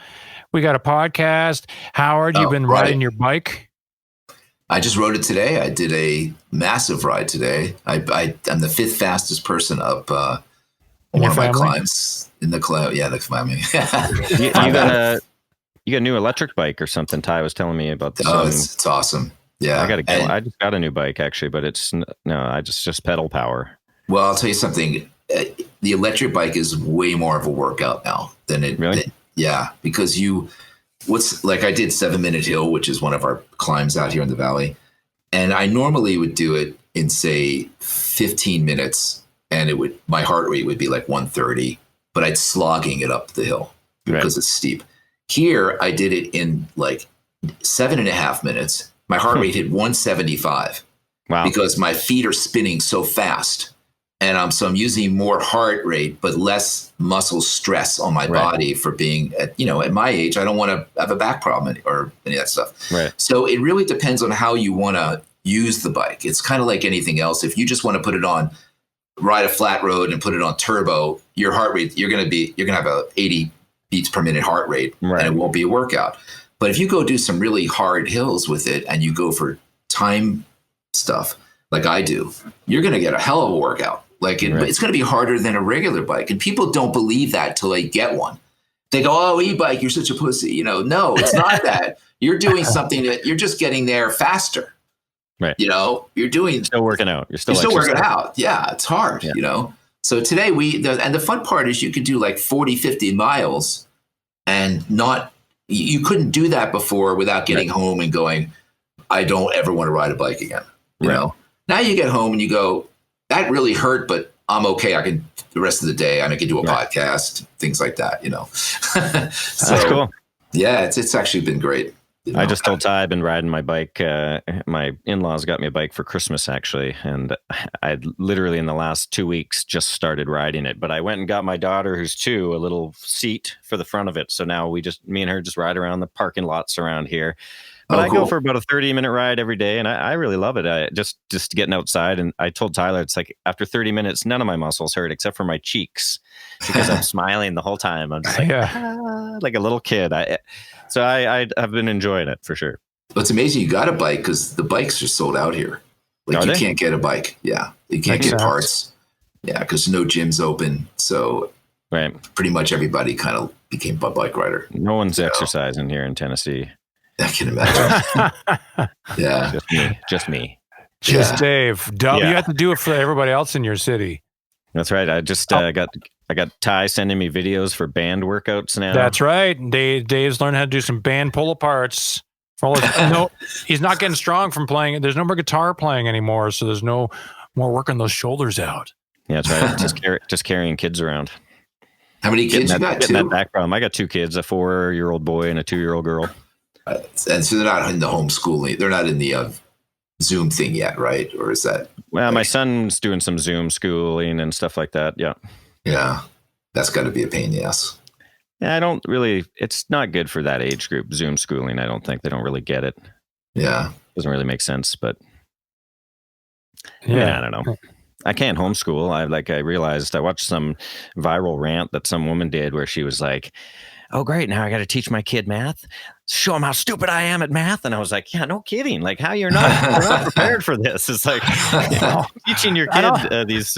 we got a podcast. Howard, you've been riding your bike. I just rode it today. I did a massive ride today. I'm the fifth fastest person up one of my climbs in the cloud. Yeah, the family. You got a new electric bike or something. Ty was telling me about this. Oh, it's awesome. Yeah, I just got a new bike actually, but I just pedal power. Well, I'll tell you something. The electric bike is way more of a workout now than it. Really? Because I did 7 Minute Hill, which is one of our climbs out here in the valley. And I normally would do it in say 15 minutes and my heart rate would be like 130, but I'd slogging it up the hill because it's steep. Here, I did it in like 7.5 minutes. My heart rate hit 175 because my feet are spinning so fast. And so I'm using more heart rate, but less muscle stress on my body for being at my age. I don't want to have a back problem or any of that stuff. Right. So it really depends on how you want to use the bike. It's kind of like anything else. If you just want to put it on, ride a flat road and put it on turbo, your heart rate, you're going to have a 80 beats per minute heart rate and it won't be a workout. But if you go do some really hard hills with it and you go for time stuff like I do, you're going to get a hell of a workout. It's going to be harder than a regular bike. And people don't believe that till they get one. They go, oh, e-bike, you're such a pussy. No, it's not that. You're doing something that you're just getting there faster. Right. You're still working out. You're still working out. Yeah, it's hard, So today and the fun part is you could do like 40, 50 miles and you couldn't do that before without getting home and going, I don't ever want to ride a bike again. You know, now you get home and you go, that really hurt, but I'm okay. The rest of the day, I can do a podcast, things like that, So, that's cool. Yeah, it's actually been great. I just told Ty I've been riding my bike. My in-laws got me a bike for Christmas, actually. And I literally in the last 2 weeks just started riding it. But I went and got my daughter, who's 2, a little seat for the front of it. So now me and her just ride around the parking lots around here. But I go for about a 30-minute ride every day, and I really love it. Just getting outside. And I told Tyler, it's like after 30 minutes, none of my muscles hurt except for my cheeks because I'm smiling the whole time. I'm just like a little kid. So I have been enjoying it for sure. Well, it's amazing you got a bike because the bikes are sold out here. Can't get a bike. Yeah, you can't get parts. Yeah, because no gyms open. So pretty much everybody kind of became a bike rider. No one's exercising here in Tennessee. I can imagine. Yeah. Just me. Just Dave. You have to do it for everybody else in your city. That's right. I just got Ty sending me videos for band workouts now. That's right. Dave's learned how to do some band pull aparts. No, he's not getting strong from playing. There's no more guitar playing anymore, so there's no more working those shoulders out. Yeah, that's right. just carrying kids around. How many kids you got? Getting that back problem. I got 2 kids, a 4-year-old boy and a 2-year-old girl. And so they're not in the homeschooling. They're not in the Zoom thing yet, right? Or is that? Well, my son's doing some Zoom schooling and stuff like that. Yeah. Yeah. That's got to be a pain in the ass. I don't really, it's not good for that age group. Zoom schooling, I don't think they don't really get it. Yeah. Doesn't really make sense, but yeah, I don't know. I can't homeschool. I realized I watched some viral rant that some woman did where she was like, oh, great. Now I got to teach my kid math, show him how stupid I am at math. And I was like, yeah, no kidding. Like, how you're not prepared for this. It's like, teaching your kid these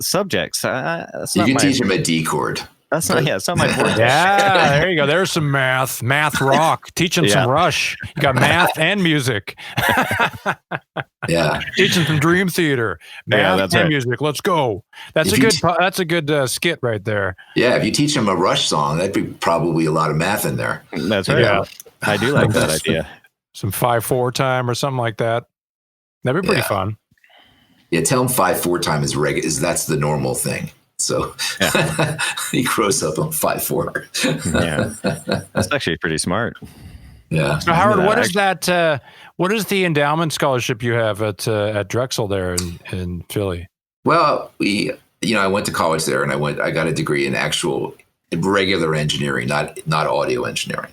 subjects. You can teach him a D chord. It's not my forte. Yeah, there you go. There's some math rock. Teach him some Rush. You got math and music. Yeah. Teach him some Dream Theater. Math and music. Let's go. That's a good skit right there. Yeah, if you teach him a Rush song, that'd be probably a lot of math in there. That's right. Yeah. I do like that idea. Some 5/4 time or something like that. That'd be pretty fun. Yeah, tell him 5/4 time is that's the normal thing. So he grows up on 5/4. Yeah, that's actually pretty smart. Yeah. So Howard, what is that? What is the endowment scholarship you have at Drexel there in Philly? Well, I went to college there, and I got a degree in actual regular engineering, not audio engineering,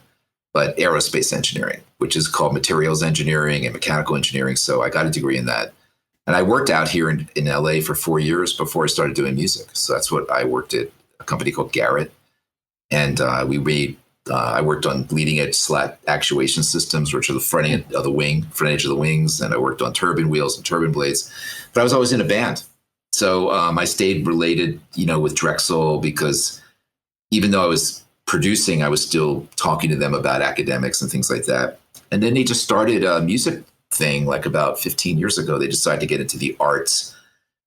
but aerospace engineering, which is called materials engineering and mechanical engineering. So I got a degree in that. And I worked out here in LA for 4 years before I started doing music. So that's what I worked at, a company called Garrett. And I worked on leading edge slat actuation systems, which are the front edge of the wings. And I worked on turbine wheels and turbine blades. But I was always in a band. So I stayed related, with Drexel, because even though I was producing, I was still talking to them about academics and things like that. And then they just started a music thing like about 15 years ago. They decided to get into the arts.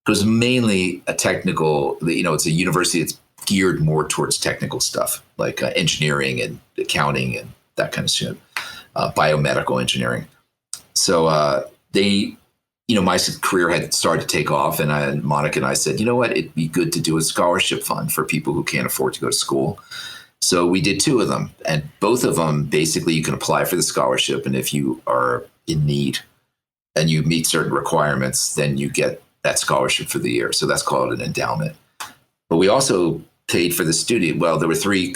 It was mainly a technical, it's a university that's geared more towards technical stuff like engineering and accounting and that kind of shit, biomedical engineering. So my career had started to take off, and Monica and I said, you know what, it'd be good to do a scholarship fund for people who can't afford to go to school. So we did 2 of them, and both of them, basically you can apply for the scholarship. And if you are in need and you meet certain requirements, then you get that scholarship for the year. So that's called an endowment. But we also paid for the studio. Well, there were 3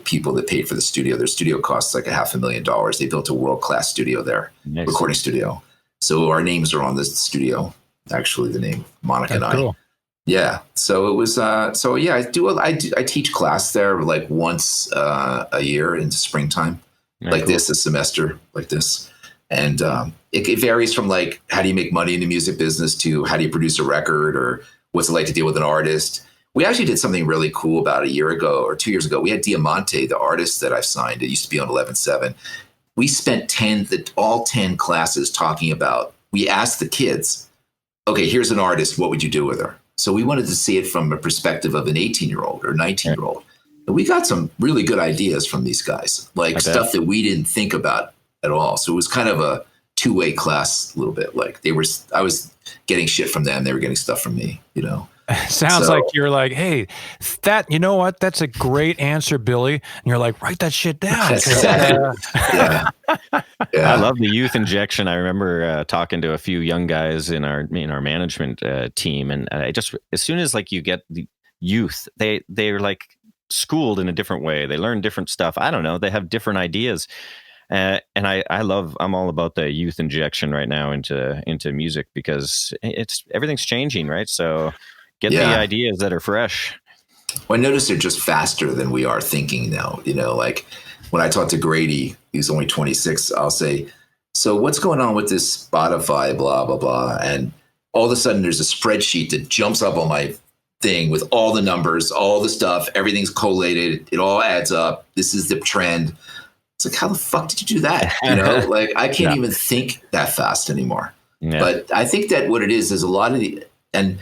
people that paid for the studio. Their studio costs like $500,000. They built a world-class studio there, nice. Recording studio. So our names are on this studio. Actually, the name Monica and I. Cool. Yeah. So it was. I teach class there like once a year in springtime. Like cool. This, a semester like this. And it varies from like, how do you make money in the music business to how do you produce a record, or what's it like to deal with an artist. We actually did something really cool about a year ago or 2 years ago. We had Diamante, the artist that I've signed. It used to be on 11/7. We spent all 10 classes talking about, we asked the kids, okay, here's an artist. What would you do with her? So we wanted to see it from a perspective of an 18-year-old or 19-year-old. And we got some really good ideas from these guys, like stuff that we didn't think about at all. So it was kind of a two-way class a little bit. Like I was getting shit from them. They were getting stuff from me, Sounds like you're like, hey, you know what? That's a great answer, Billy. And you're like, write that shit down. Yeah. I love the youth injection. I remember talking to a few young guys in our management team, and just as soon as like you get the youth, they're like schooled in a different way. They learn different stuff. I don't know. They have different ideas. And I'm all about the youth injection right now into music, because everything's changing, right? So get the ideas that are fresh. Well, I notice they're just faster than we are thinking now. Like when I talk to Grady, he's only 26, I'll say, so what's going on with this Spotify, blah, blah, blah. And all of a sudden there's a spreadsheet that jumps up on my thing with all the numbers, all the stuff, everything's collated. It all adds up. This is the trend. It's like, how the fuck did you do that? Like I can't even think that fast anymore. Yeah. But I think that what it is a lot of and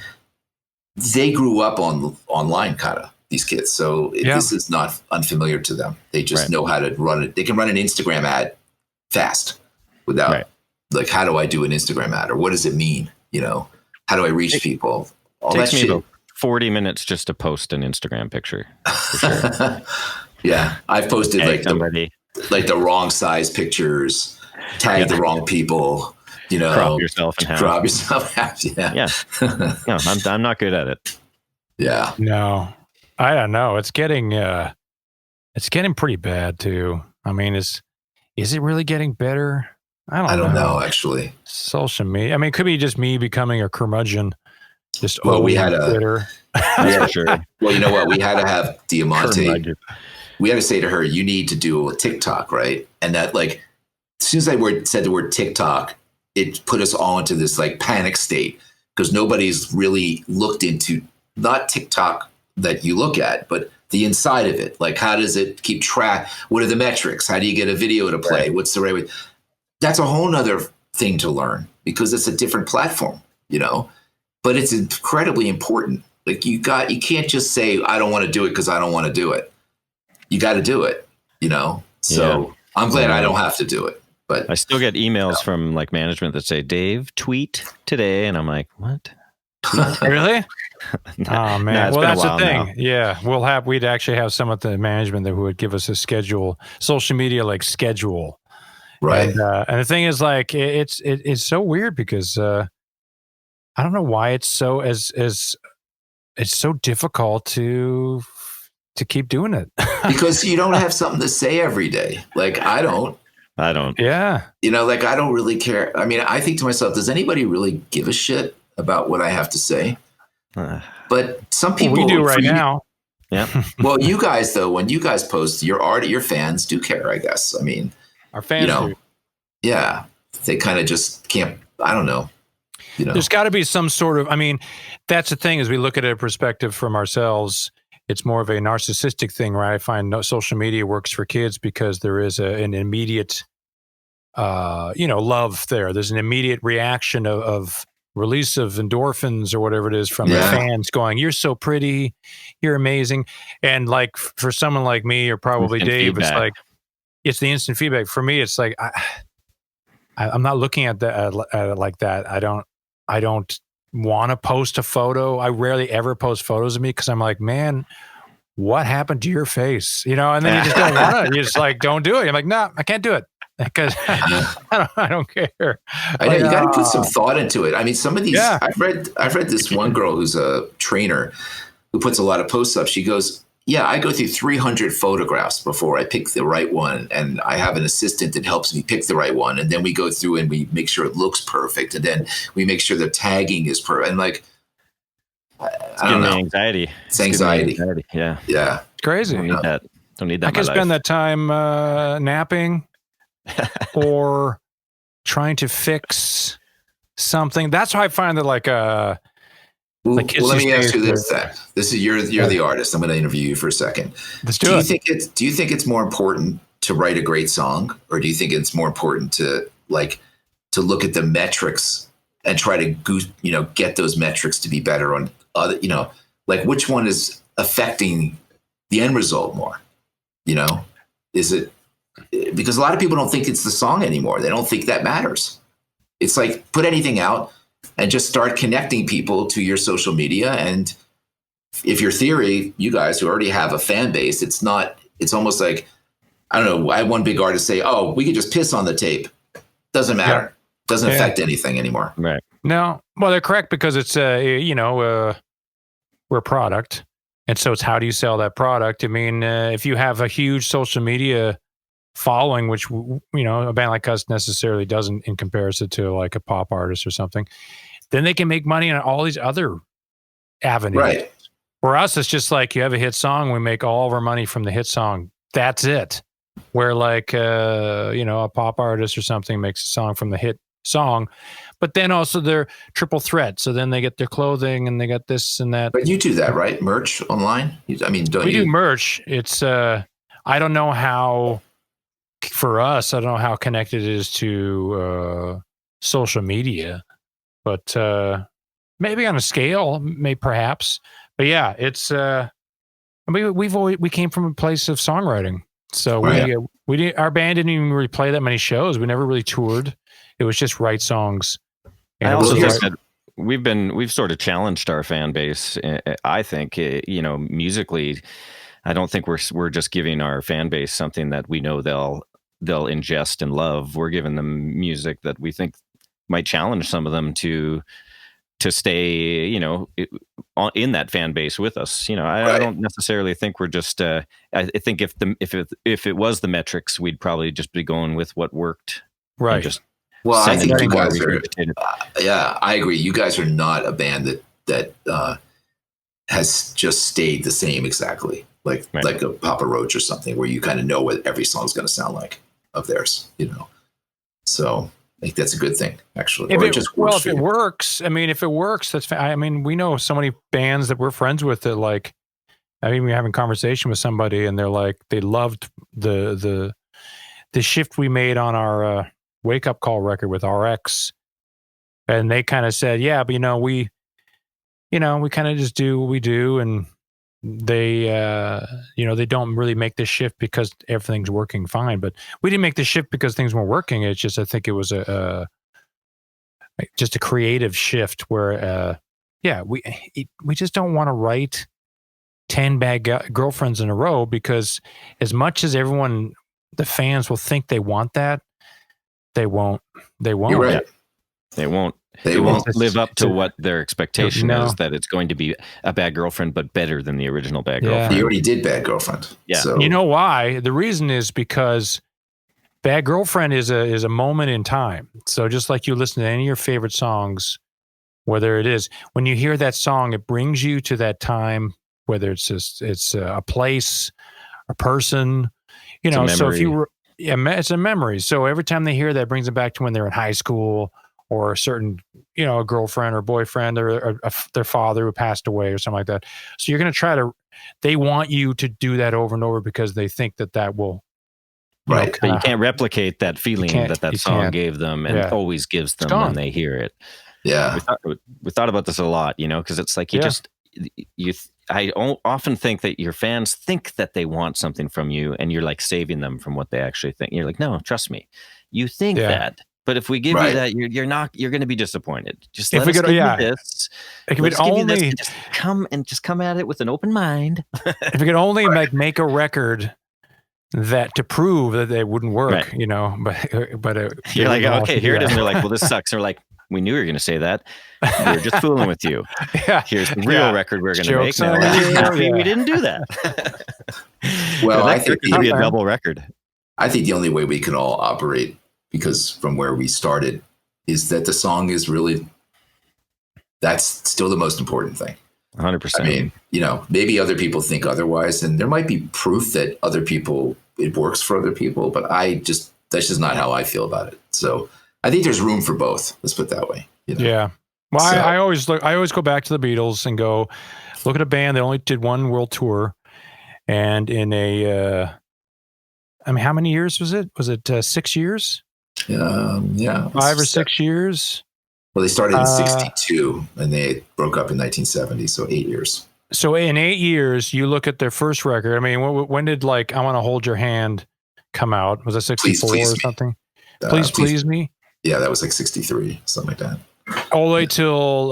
they grew up online kind of, these kids. So this is not unfamiliar to them. They just know how to run it. They can run an Instagram ad fast without like, how do I do an Instagram ad, or what does it mean? How do I reach people? All that shit. About 40 minutes just to post an Instagram picture. For sure. Yeah. I've posted like the wrong size pictures, tag the wrong people, crop yourself in half. Yeah. No, I'm not good at it. Yeah. No. I don't know. It's getting pretty bad too. I mean, is it really getting better? I don't know. Actually. Social media. I mean, it could be just me becoming a curmudgeon. Just well, we had Twitter. Sure. Well, you know what? We had to have Diamante. We had to say to her, "You need to do a TikTok, right?" And that, like, as soon as I said the word TikTok, it put us all into this like panic state because nobody's really looked into not TikTok that you look at, but the inside of it. Like, how does it keep track? What are the metrics? How do you get a video to play? Right. What's the right way? That's a whole nother thing to learn because it's a different platform, you know, but it's incredibly important. Like you can't just say, I don't want to do it because I don't want to do it. You got to do it, you know? So I'm glad I don't have to do it. But I still get emails from like management that say, Dave, tweet today. And I'm like, what? Really? Oh man. Well, that's the thing. Now. Yeah. We'd actually have some at the management that would give us a schedule, social media, like schedule. Right. And the thing is like, it's so weird because, I don't know why it's so it's so difficult to keep doing it. Because you don't have something to say every day. Like I don't. Yeah. You know, like I don't really care. I mean, I think to myself, does anybody really give a shit about what I have to say? But some people we do right now. Yeah. Well, you guys though, when you guys post your art, your fans do care, I guess. I mean, our fans do. Yeah. They kind of just can't, I don't know. You know. There's got to be some sort of, I mean, that's the thing as we look at a perspective from ourselves, it's more of a narcissistic thing, right? I find social media works for kids because there is an immediate, love there. There's an immediate reaction of release of endorphins or whatever it is from the fans going, you're so pretty, you're amazing. And like for someone like me or probably instant Dave, feedback. It's like, it's the instant feedback. For me, it's like, I'm not looking at it like that. I don't want to post a photo. I rarely ever post photos of me because I'm like, man, what happened to your face? You know, and then you just don't want to. You just like, don't do it. I'm like, no, I can't do it because I don't care. I know you got to put some thought into it. I mean, some of these, I've read this one girl who's a trainer who puts a lot of posts up. She goes, yeah, I go through 300 photographs before I pick the right one. And I have an assistant that helps me pick the right one. And then we go through and we make sure it looks perfect. And then we make sure the tagging is perfect. And like, I don't know. Anxiety. It's anxiety. Yeah. Yeah. It's crazy. Don't need that. I can spend that time napping or trying to fix something. That's why I find that like, well, let me ask you this then. This is you're the artist. I'm going to interview you for a second. Let's do it. Do you think it's more important to write a great song, or do you think it's more important to look at the metrics and try to get those metrics to be better on other, like which one is affecting the end result more? You know, is it because a lot of people don't think it's the song anymore. They don't think that matters. It's like put anything out and just start connecting people to your social media. And if your Theory, you guys who already have a fan base, it's almost like, I don't know. I had one big artist say, oh, we could just piss on the tape. Doesn't matter. Yeah. Doesn't affect anything anymore. Right. No. Well, they're correct because it's, we're a product. And so it's how do you sell that product? I mean, if you have a huge social media following, which, a band like us necessarily doesn't in comparison to like a pop artist or something, then they can make money on all these other avenues. Right. For us, it's just like you have a hit song, we make all of our money from the hit song. That's it. Where like, a pop artist or something makes a song from the hit song, but then also they're triple threat. So then they get their clothing and they got this and that. But you do that, right? Merch online? We do merch. It's, I don't know how, for us, I don't know how connected it is to social media, but maybe on a scale, perhaps. But yeah, it's we came from a place of songwriting, so our band didn't even really play that many shows. We never really toured. It was just write songs. I also think that we've sort of challenged our fan base. I think musically, I don't think we're just giving our fan base something that we know they'll ingest and love. We're giving them music that we think might challenge some of them to to stay, in that fan base with us. I don't necessarily think we're just. I think if it was the metrics, we'd probably just be going with what worked. Right. Just I think you guys are. I agree. You guys are not a band that has just stayed the same exactly, like a Papa Roach or something, where you kind of know what every song's going to sound like of theirs. So I think that's a good thing, actually. If it works, that's fine. We know so many bands that we're friends with that, like, we're having a conversation with somebody and they're like, they loved the shift we made on our Wake Up Call record with RX. And they kind of said, yeah, but we kind of just do what we do. And they, they don't really make the shift because everything's working fine. But we didn't make the shift because things weren't working. It's just, I think it was just a creative shift where, we just don't want to write 10 bad girlfriends in a row, because as much as the fans will think they want that, they won't. You're right. They won't. They won't live up to what their expectation is, that it's going to be a Bad Girlfriend, but better than the original Bad Girlfriend. He already did Bad Girlfriend. Yeah. So. You know why? The reason is because Bad Girlfriend is a moment in time. So just like you listen to any of your favorite songs, whether it is, when you hear that song, it brings you to that time, whether it's a place, a person, so if you were, it's a memory. So every time they hear that, brings them back to when they're in high school, or a certain, a girlfriend or boyfriend, or their father who passed away or something like that. So you're going to they want you to do that over and over because they think that will. Right. But you can't replicate that feeling that song gave them and always gives them when they hear it. Yeah. We thought about this a lot, because it's like I often think that your fans think that they want something from you, and you're like saving them from what they actually think. You're like, no, trust me. You think that. But if we give you that, you're going to be disappointed. Just let us give you this. Just come at it with an open mind. If we could only make a record that to prove that they wouldn't work, but you're like, okay, here it is. And they're like, well, this sucks. And we're like, we knew you were going to say that. We were just fooling with you. Here's the real record we're going to make. Now we're happy we didn't do that. Well, I think it could be a double record. I think the only way we can all operate, because from where we started, is that the song is really, that's still the most important thing. 100%. Maybe other people think otherwise, and there might be proof that it works for other people, but that's just not how I feel about it. So I think there's room for both. Let's put it that way. Yeah. Well, I always go back to the Beatles and go, look at a band that only did one world tour, and in how many years was it? Was it 6 years? 5 or 6 years. Well, they started in 62 and they broke up in 1970, so 8 years. So in 8 years, you look at their first record. When did I Want to Hold Your Hand come out? Was it 64 or something? Please Me. Yeah, that was like 63, something like that. All the way till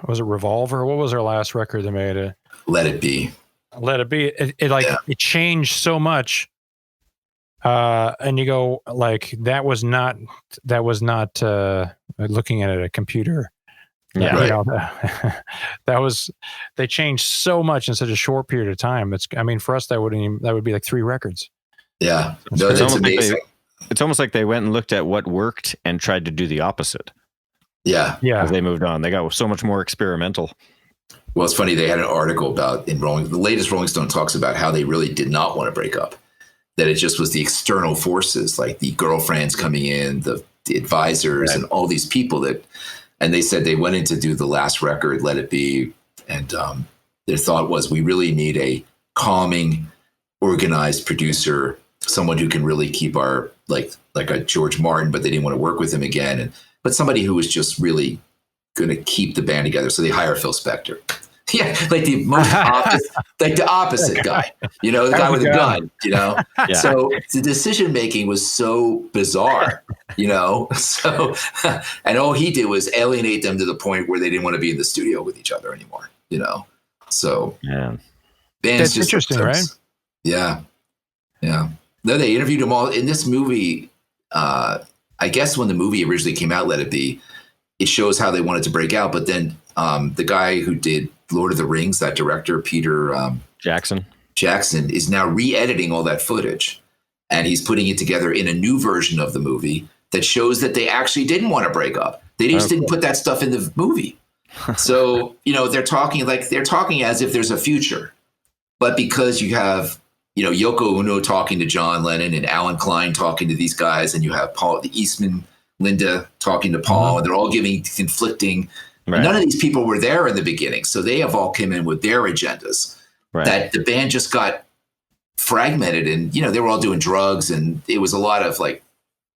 was it Revolver? What was their last record they made? Let It Be. Let It Be. It changed so much. And you go like, that was not looking at a computer. Yeah. They changed so much in such a short period of time. For us, that would be like 3 records. Yeah. No, that's amazing. It's almost like they went and looked at what worked and tried to do the opposite. Yeah. As they moved on, they got so much more experimental. Well, it's funny. They had an article about the latest Rolling Stone talks about how they really did not want to break up. That it just was the external forces, like the girlfriends coming in, the advisors, and all these people and they said they went in to do the last record, Let It Be. And their thought was, we really need a calming, organized producer, someone who can really keep our, like a George Martin, but they didn't want to work with him again. But somebody who was just really going to keep the band together. So they hire Phil Spector. Yeah, like the most opposite guy, the guy with a gun, Yeah. So the decision making was so bizarre, so, and all he did was alienate them to the point where they didn't want to be in the studio with each other anymore, so bands. That's just interesting, right? Yeah. No, they interviewed them all in this movie. I guess when the movie originally came out, Let It Be, it shows how they wanted to break out. But then the guy who did Lord of the Rings, that director, Peter Jackson, is now re-editing all that footage. And he's putting it together in a new version of the movie that shows that they actually didn't want to break up. They just didn't put that stuff in the movie. So, they're talking as if there's a future. But because you have, Yoko Ono talking to John Lennon and Alan Klein talking to these guys, and you have Paul Eastman, Linda talking to Paul, and they're all giving conflicting. Right. None of these people were there in the beginning, so they have all come in with their agendas. Right. That the band just got fragmented, and they were all doing drugs, and it was a lot of like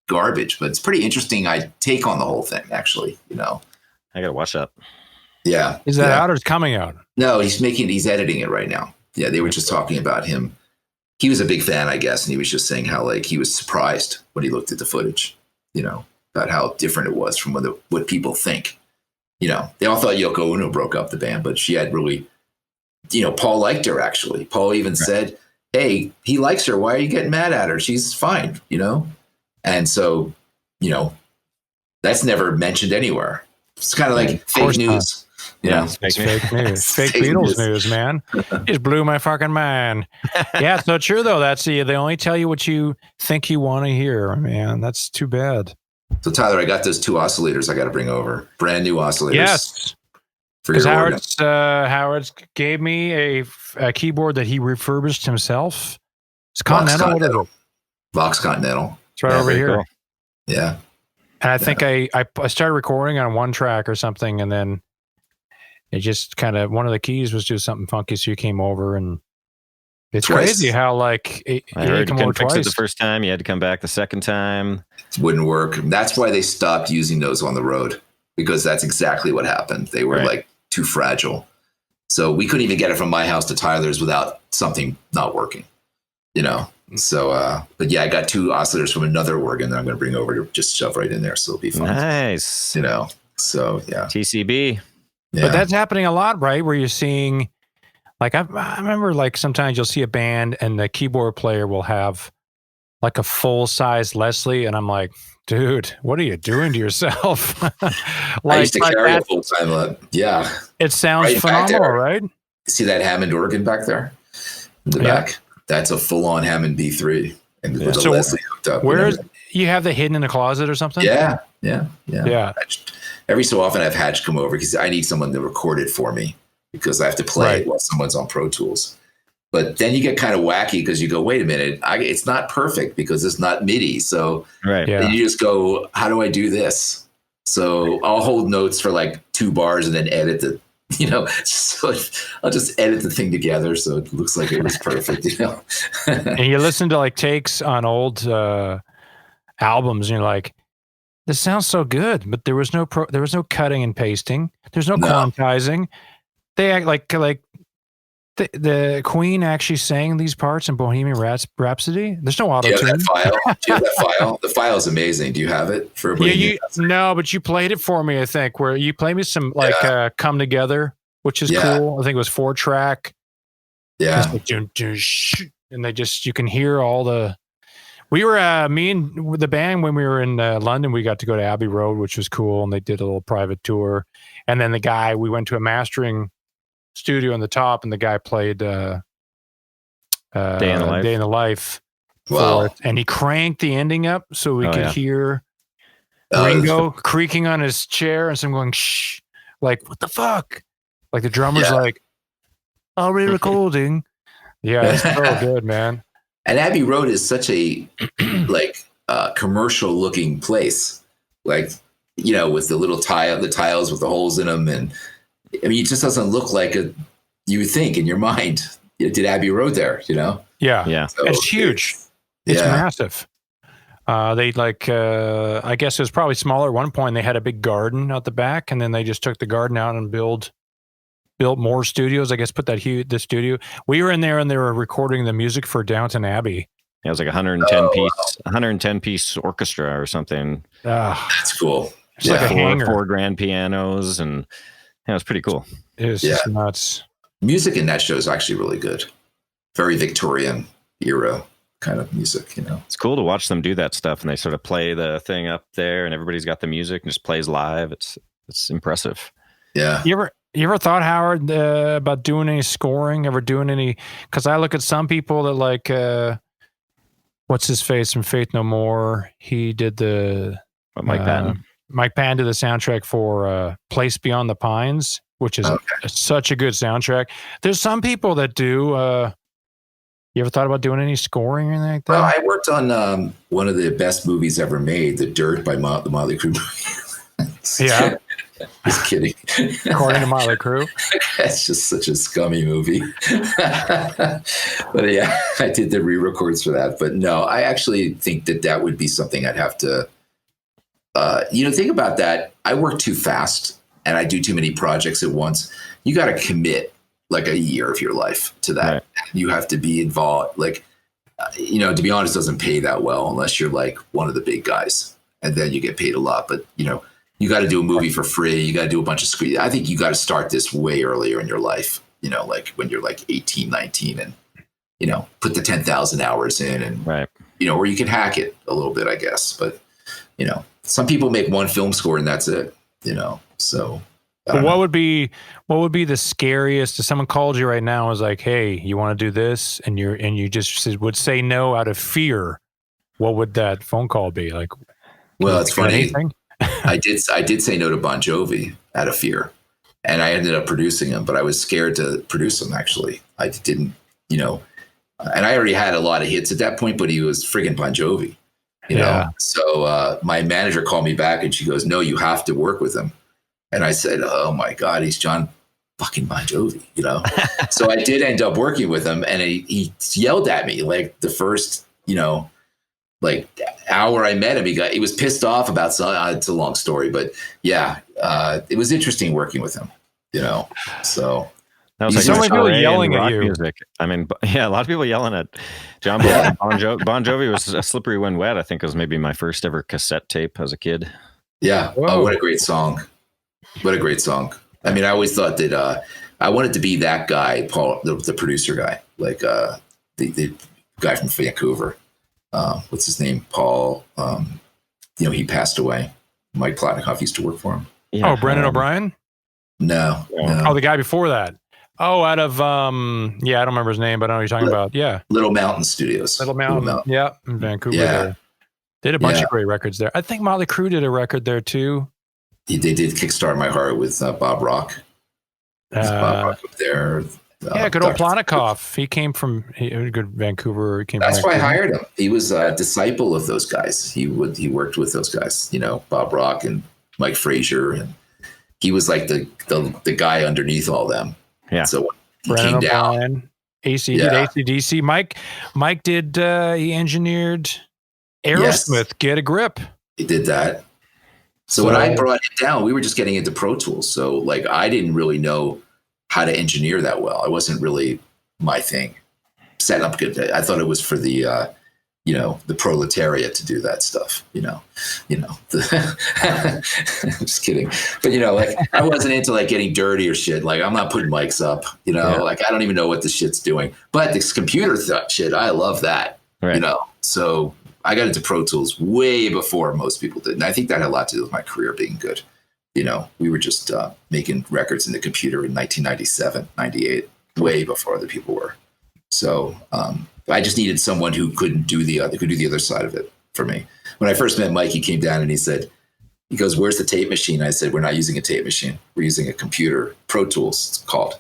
garbage. But it's pretty interesting. I take on the whole thing, actually. I gotta watch that. Yeah, is that out or is coming out? No, he's editing it right now. Yeah, they were just talking about him. He was a big fan, I guess, and he was just saying how like he was surprised when he looked at the footage. About how different it was from what people think. They all thought Yoko Ono broke up the band, but she had really, Paul liked her, actually. Paul even said, hey, he likes her. Why are you getting mad at her? She's fine, And so, that's never mentioned anywhere. It's kind of like fake news. It's fake news. Fake Beatles news, man. Just blew my fucking mind. Yeah, it's not true, though. They only tell you what you think you want to hear, man. That's too bad. So, Tyler, I got those 2 oscillators I got to bring over. Brand new oscillators. Yes. Because Howard's gave me a keyboard that he refurbished himself. It's Continental. Vox Continental. It's right over here. Cool. Yeah. And I think I started recording on one track or something, and then it just kind of, one of the keys was just something funky, so you came over, and it's crazy how like I heard you couldn't fix it the first time. You had to come back the second time. It wouldn't work. That's why they stopped using those on the road, because that's exactly what happened. They were like too fragile. So we couldn't even get it from my house to Tyler's without something not working, So, but yeah, I got 2 oscillators from another organ that I'm going to bring over to just shove right in there. So it'll be fun. Nice. So yeah. TCB. Yeah. But that's happening a lot, right? Where you're seeing, like, I remember, like, sometimes you'll see a band and the keyboard player will have like a full-size Leslie, and I'm like, dude, what are you doing to yourself? I used to carry a full-time. Yeah. It sounds phenomenal, right? See that Hammond organ back there in the back? That's a full-on Hammond B3, and with a Leslie hooked up. Where you have the hidden in the closet or something? Yeah. Every so often, I have Hatch come over because I need someone to record it for me, because I have to play it while someone's on Pro Tools. But then you get kind of wacky because you go, wait a minute, it's not perfect because it's not MIDI. So then you just go, how do I do this? So I'll hold notes for like 2 bars and then edit the, so I'll just edit the thing together so it looks like it was perfect, And you listen to like takes on old albums, and you're like, this sounds so good, but there was no cutting and pasting. There's no quantizing. They act like the Queen actually sang these parts in Bohemian Rhapsody. There's no auto tune. Do you have that file? The file is amazing. Do you have it for? No, but you played it for me. I think where you played me some "Come Together," which is cool. I think it was 4-track. Yeah, like, and you can hear all the. We were me and the band when we were in London. We got to go to Abbey Road, which was cool, and they did a little private tour. And then we went to a mastering studio on the top, and the guy played Day in the Life. Wow. And he cranked the ending up so we could hear Ringo creaking on his chair, and some going, shh, like, what the fuck? Like the drummer's like, are we recording? Yeah, it's so good, man. And Abbey Road is such a commercial looking place, like, with the little the tiles with the holes in them. And I mean, it just doesn't look like you would think in your mind, did Abbey Road there, Yeah. So it's huge. It's massive. They I guess it was probably smaller at one point. They had a big garden out the back, and then they just took the garden out and built more studios. I guess put the studio. We were in there, and they were recording the music for Downton Abbey. It was like 110 piece orchestra or something. That's cool. It's like a hangar. 4 grand pianos, and it was pretty cool. It was just nuts. Music in that show is actually really good. Very Victorian era kind of music, It's cool to watch them do that stuff, and they sort of play the thing up there, and everybody's got the music and just plays live. It's It's impressive. Yeah. You ever thought, Howard, about doing any scoring? Ever doing any? Because I look at some people that like, what's his face from Faith No More? He did the Mike Patton. Mike Patton did the soundtrack for Place Beyond the Pines, which is such a good soundtrack. There's some people that do. You ever thought about doing any scoring or anything like that? Well, I worked on one of the best movies ever made, The Dirt by the Motley Crue. Yeah. Just kidding. According to Motley Crue. That's just such a scummy movie. But yeah, I did the re-records for that. But no, I actually think that would be something I'd have to, think about that. I work too fast and I do too many projects at once. You got to commit like a year of your life to that. Right. You have to be involved. Like, to be honest, it doesn't pay that well unless you're like one of the big guys, and then you get paid a lot. But, you got to do a movie for free. You got to do a bunch of screen. I think you got to start this way earlier in your life, like when you're like 18, 19 and, put the 10,000 hours in and, right. Or you can hack it a little bit, I guess. But, some people make one film score and that's it, so. But what would be the scariest if someone called you right now and was like, hey, you want to do this? And you just would say no out of fear. What would that phone call be like? Well, it's funny. I did say no to Bon Jovi out of fear, and I ended up producing him, but I was scared to produce him. Actually, I didn't, and I already had a lot of hits at that point, but he was friggin' Bon Jovi, know? So my manager called me back and she goes, no, you have to work with him. And I said, oh my God, he's John fucking Bon Jovi, So I did end up working with him, and he yelled at me like the first, like hour I met him. He was pissed off about something. It's a long story, but yeah, it was interesting working with him, so. That was like so many people yelling at you. Music. I mean, yeah, a lot of people yelling at John Bon Jovi. Bon Jovi was A Slippery When Wet. I think it was maybe my first ever cassette tape as a kid. Yeah. Oh, what a great song. What a great song. I mean, I always thought that I wanted to be that guy, Paul, the producer guy, like the guy from Vancouver. What's his name? Paul. He passed away. Mike Plotnikoff used to work for him. Yeah. Oh, Brendan O'Brien? No. Oh, the guy before that. Oh, out of, I don't remember his name, but I know what you're talking about. Yeah. Little Mountain Studios. Little Mountain. Yeah. In Vancouver. Yeah. There. Did a bunch of great records there. I think Motley Crue did a record there too. They did Kickstart My Heart with Bob Rock. Bob Rock up there. Good old Plotnikoff. He came from good Vancouver. That's why I hired him. He was a disciple of those guys. He worked with those guys, Bob Rock and Mike Frazier, and he was like the guy underneath all them. Yeah. So he Brennan came O'Brien, down. AC/DC. Mike did. He engineered Aerosmith. Get a Grip. He did that. So when I brought it down, we were just getting into Pro Tools. So like I didn't really know how to engineer that well. It wasn't really my thing. Setting up good. I thought it was for the the proletariat to do that stuff. I'm just kidding. But like I wasn't into like getting dirty or shit. Like I'm not putting mics up. Like I don't even know what the shit's doing. But this computer shit, I love that. Right. So I got into Pro Tools way before most people did. And I think that had a lot to do with my career being good. We were just making records in the computer in 1997, 98, way before other people were. So I just needed someone who could do the other side of it for me. When I first met Mike, he came down and he goes, where's the tape machine? I said, we're not using a tape machine. We're using a computer, Pro Tools, it's called.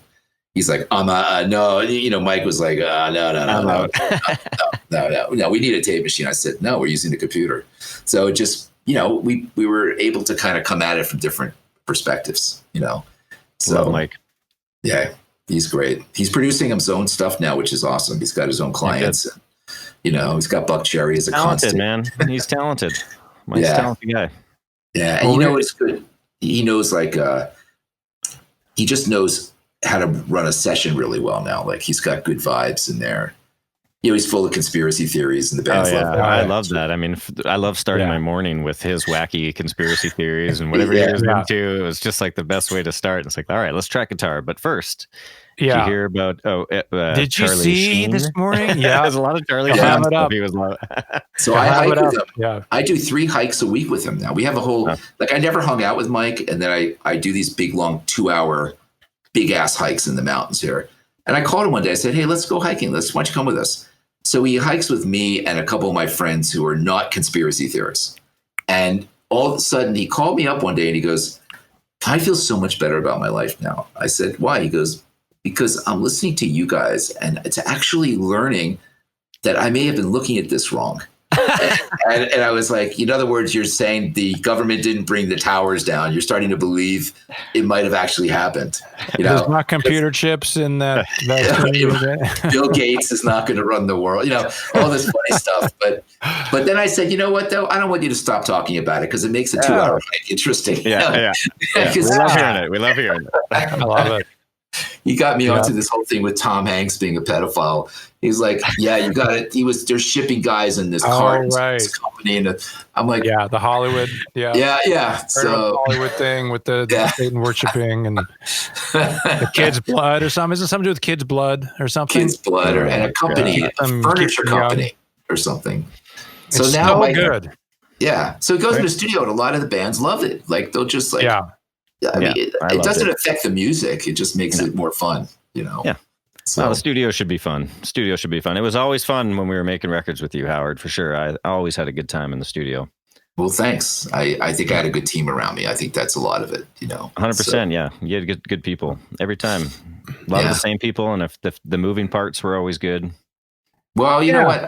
He's like, no. Mike was like, no, we need a tape machine. I said, no, we're using the computer. So it just, we were able to kind of come at it from different perspectives, So love Mike. Yeah, he's great. He's producing his own stuff now, which is awesome. He's got his own clients. And, he's got Buck Cherry as a talented, constant. Man. He's talented. Mike's a talented guy. Yeah, and what's good? He knows he just knows how to run a session really well now. Like he's got good vibes in there. he's full of conspiracy theories, and the band's love that. I love that. I mean, I love starting my morning with his wacky conspiracy theories and whatever he was into. It was just like the best way to start. It's like, all right, let's try guitar. But first, did you hear about did you Charlie see Sheen? this morning? Yeah, there's a lot of Charlie Sheen have it stuff up. he was So I hike with him. Yeah. I do 3 hikes a week with him now. We have a whole like, I never hung out with Mike, and then I do these big long 2-hour big ass hikes in the mountains here. And I called him one day. I said, hey, let's go hiking. Why don't you come with us? So he hikes with me and a couple of my friends who are not conspiracy theorists. And all of a sudden he called me up one day and he goes, I feel so much better about my life now. I said, why? He goes, because I'm listening to you guys and it's actually learning that I may have been looking at this wrong. and I was like, in other words, you're saying the government didn't bring the towers down. You're starting to believe it might have actually happened. There's not computer chips in that. Bill Gates is not going to run the world. All this funny stuff. But then I said, you know what, though? I don't want you to stop talking about it because it makes a 2-hour hike interesting. Yeah. We love hearing it. We love hearing it. I love it. He got me onto this whole thing with Tom Hanks being a pedophile. He's like, yeah, you got it. They're shipping guys in this car, this company, and I'm like, the Hollywood, yeah. So Hollywood thing with the Satan worshiping and the kid's blood or something. Is it something to do with kids' blood or something? Kids' blood and a company, a furniture company or something. So it's now, so good. Yeah. So it goes in the studio, and a lot of the bands love it. Like they'll just like, I mean, it doesn't affect the music. It just makes it more fun, Yeah. So the studio should be fun. It was always fun when we were making records with you, Howard, for sure. I always had a good time in the studio. Well, thanks. I think I had a good team around me. I think that's a lot of it, 100%, yeah. You had good people every time. A lot of the same people, and if the moving parts were always good. Well, you know what?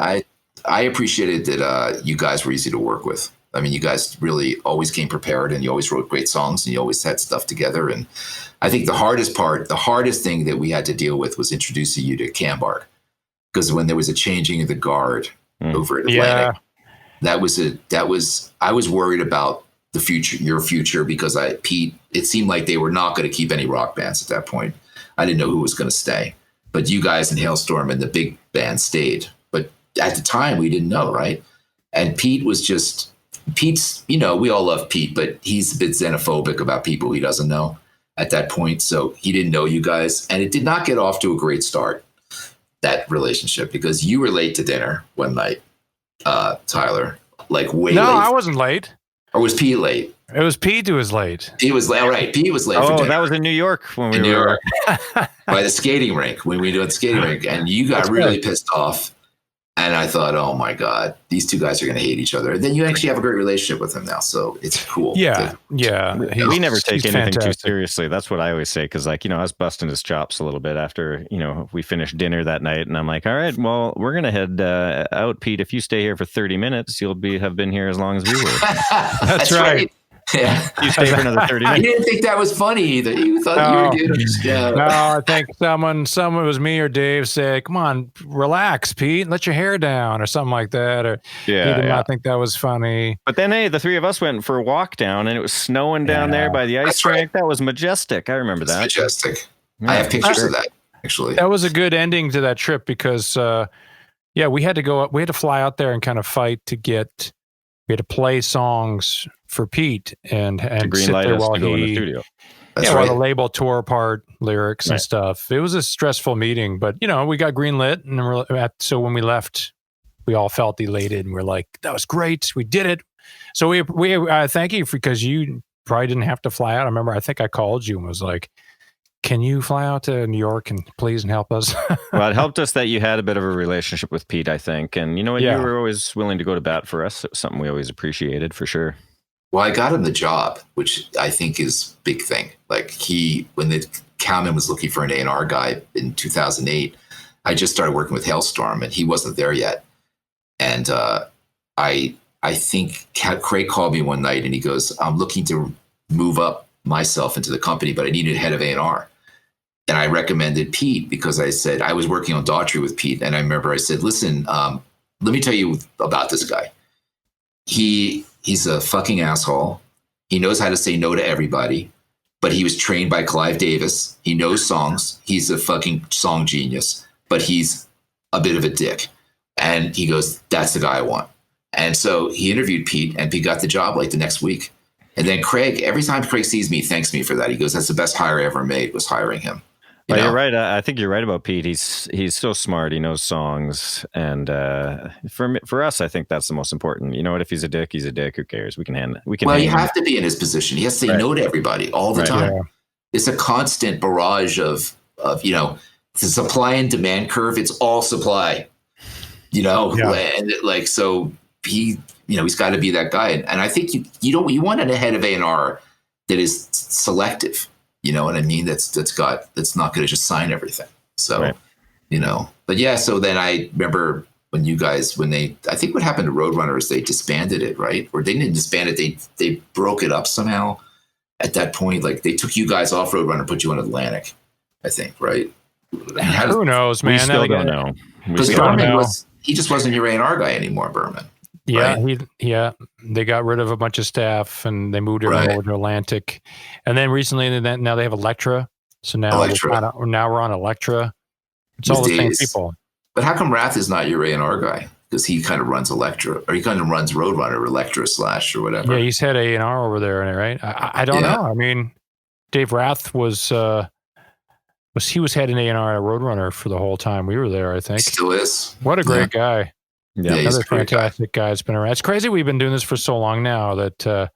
I appreciated that you guys were easy to work with. I mean, you guys really always came prepared, and you always wrote great songs, and you always had stuff together. And I think the hardest thing that we had to deal with was introducing you to Cambark, because when there was a changing of the guard over at Atlantic, I was worried about the future, your future, because Pete, it seemed like they were not going to keep any rock bands at that point. I didn't know who was going to stay, but you guys in Hailstorm and the big band stayed. But at the time, we didn't know, right? And Pete's, we all love Pete, but he's a bit xenophobic about people he doesn't know at that point. So he didn't know you guys. And it did not get off to a great start, that relationship, because you were late to dinner one night, Tyler, like way late. No, I wasn't late. Or was Pete late? It was Pete who was late. He was late. All right. Pete was late for dinner. That was in New York when we were by the skating rink, when we were at the skating rink. And you got really pissed off. And I thought, oh my God, these two guys are going to hate each other. And then you actually have a great relationship with him now, so it's cool. Yeah. We never take anything too seriously. That's what I always say, because I was busting his chops a little bit after we finished dinner that night, and I'm like, all right, well, we're going to head out, Pete. If you stay here for 30 minutes, you'll have been here as long as we were. That's right. Yeah. You stay for another 30 minutes. You didn't think that was funny either. You thought you were good. Yeah. No, I think someone it was me or Dave said, come on, relax, Pete, let your hair down or something like that. Or he did not think that was funny. But then, the three of us went for a walk down, and it was snowing down there by the ice rink. Right. That was majestic. I remember that. Majestic. Yeah. I have pictures of that, actually. That was a good ending to that trip because, we had to go up. We had to fly out there and kind of fight to get. We had to play songs for Pete and sit there while he in the studio. While the label tore apart lyrics and stuff. It was a stressful meeting, but we got greenlit, and so when we left, we all felt elated, and we're like, "That was great, we did it." So we thank you because you probably didn't have to fly out. I remember, I think I called you and was like, can you fly out to New York and please help us? Well, it helped us that you had a bit of a relationship with Pete, I think. And you were always willing to go to bat for us. It was something we always appreciated, for sure. Well, I got him the job, which I think is a big thing. Like when the Cowman was looking for an A&R guy in 2008, I just started working with Hailstorm, and he wasn't there yet. And I think Craig called me one night, and he goes, I'm looking to move up myself into the company, but I needed a head of A&R. And I recommended Pete because I said, I was working on Daughtry with Pete. And I remember I said, listen, let me tell you about this guy. He's a fucking asshole. He knows how to say no to everybody, but he was trained by Clive Davis. He knows songs. He's a fucking song genius, but he's a bit of a dick. And he goes, that's the guy I want. And so he interviewed Pete, and Pete got the job like the next week. And then Craig, every time Craig sees me, he thanks me for that. He goes, that's the best hire I ever made, was hiring him. You're right. I think you're right about Pete. He's so smart. He knows songs, and for us, I think that's the most important. You know what? If he's a dick, he's a dick. Who cares? We can handle. Well, you have to be in his position. He has to say no to everybody all the time. Yeah. It's a constant barrage of the supply and demand curve. It's all supply, and like so he he's got to be that guy. And I think you want a head of A&R that is selective. You know what I mean? That's not going to just sign everything. So, but yeah. So then I remember when I think what happened to Roadrunner is they disbanded it, right? Or they didn't disband it. They broke it up somehow at that point. Like they took you guys off Roadrunner, put you on Atlantic, I think, right? Who knows, man? We still don't know. Because Berman he just wasn't your A&R guy anymore, Berman. Yeah, right? They got rid of a bunch of staff and they moved everyone over to Atlantic. And then recently, now they have Elektra. So now we're on Elektra. It's all the same people. But how come Rath is not your A&R guy? Because he kind of runs Elektra, or he kind of runs Roadrunner, or Elektra / or whatever. Yeah, he's head A&R over there, right? I don't know. I mean, Dave Rath was he was head in A&R at Roadrunner for the whole time we were there, I think. Still is. What a great guy. Yeah, another fantastic guy. It's been around. It's crazy we've been doing this for so long now that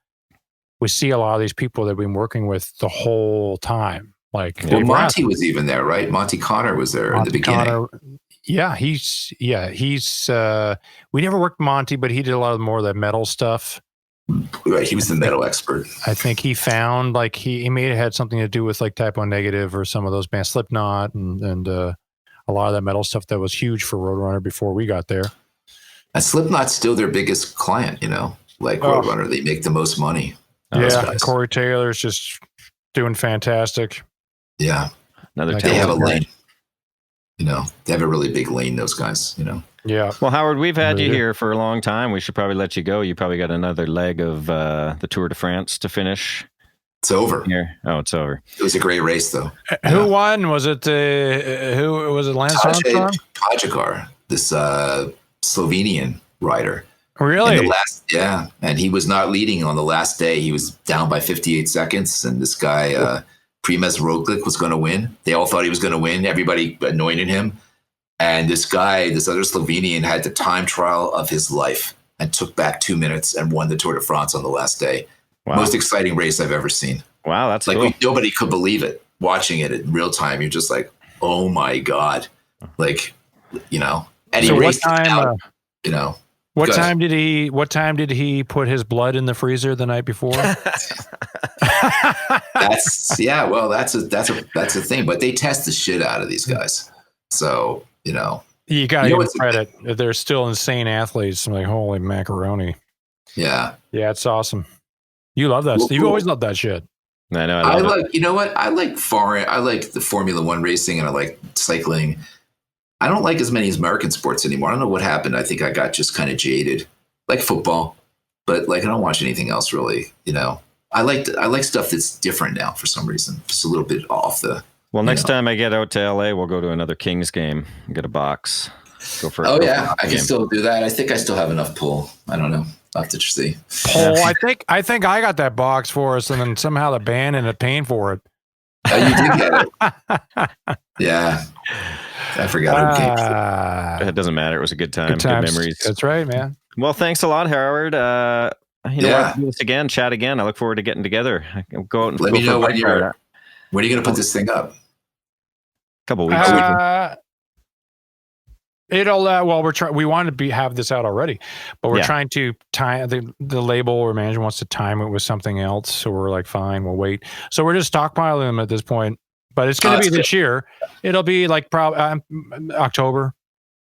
we see a lot of these people that we've been working with the whole time. Like Monty was even there, right? Monty Connor was there in the beginning. He's we never worked Monty, but he did a lot more of the metal stuff. Right, he was the metal expert. I think he found he may have had something to do with like Type O Negative or some of those bands, Slipknot, and a lot of that metal stuff that was huge for Roadrunner before we got there. And Slipknot's still their biggest client, Roadrunner. They make the most money. Corey Taylor's just doing fantastic. Yeah. They have a lane. They have a really big lane, those guys, Yeah. Well, Howard, we've had you here for a long time. We should probably let you go. You probably got another leg of the Tour de France to finish. It's over. Here. Oh, it's over. It was a great race, though. Who won? Was it Lance Armstrong? Pogačar, this Slovenian rider. Really? And he was not leading on the last day. He was down by 58 seconds, and this guy Primož Roglič was going to win. They all thought he was going to win. Everybody anointed him, and this other Slovenian, had the time trial of his life and took back 2 minutes and won the Tour de France on the last day. Wow. Most exciting race I've ever seen. Wow, that's cool. Nobody could believe it. Watching it in real time, you're just like, oh my god, and he raced out. What time did he put his blood in the freezer the night before? That's a thing. But they test the shit out of these guys. So, you got to give them credit. They're still insane athletes. I'm like, holy macaroni. Yeah. Yeah, it's awesome. You love that. You've always loved that shit. I know. I like the Formula One racing, and I like cycling. I don't like as many American sports anymore. I don't know what happened. I think I got just kind of jaded. Like football, but I don't watch anything else really. I like stuff that's different now for some reason. Just a little bit off the. Well, next time I get out to LA, we'll go to another Kings game. Get a box. Go for. I can still do that. I think I still have enough pull. I don't know. I'll have to see. Oh, I think I got that box for us, and then somehow the band ended up paying for it. Oh, you did get it. Yeah. I forgot. It doesn't matter. It was a good time. Good memories. That's right, man. Well, thanks a lot, Howard. What? Do this again. Chat again. I look forward to getting together. Go out and let me know when are you going to put this thing up? A couple weeks. We want to have this out already, but we're trying to tie the label or management wants to time it with something else. So we're like, fine, we'll wait. So we're just stockpiling them at this point, but it's going to be this year. It'll be like probably October.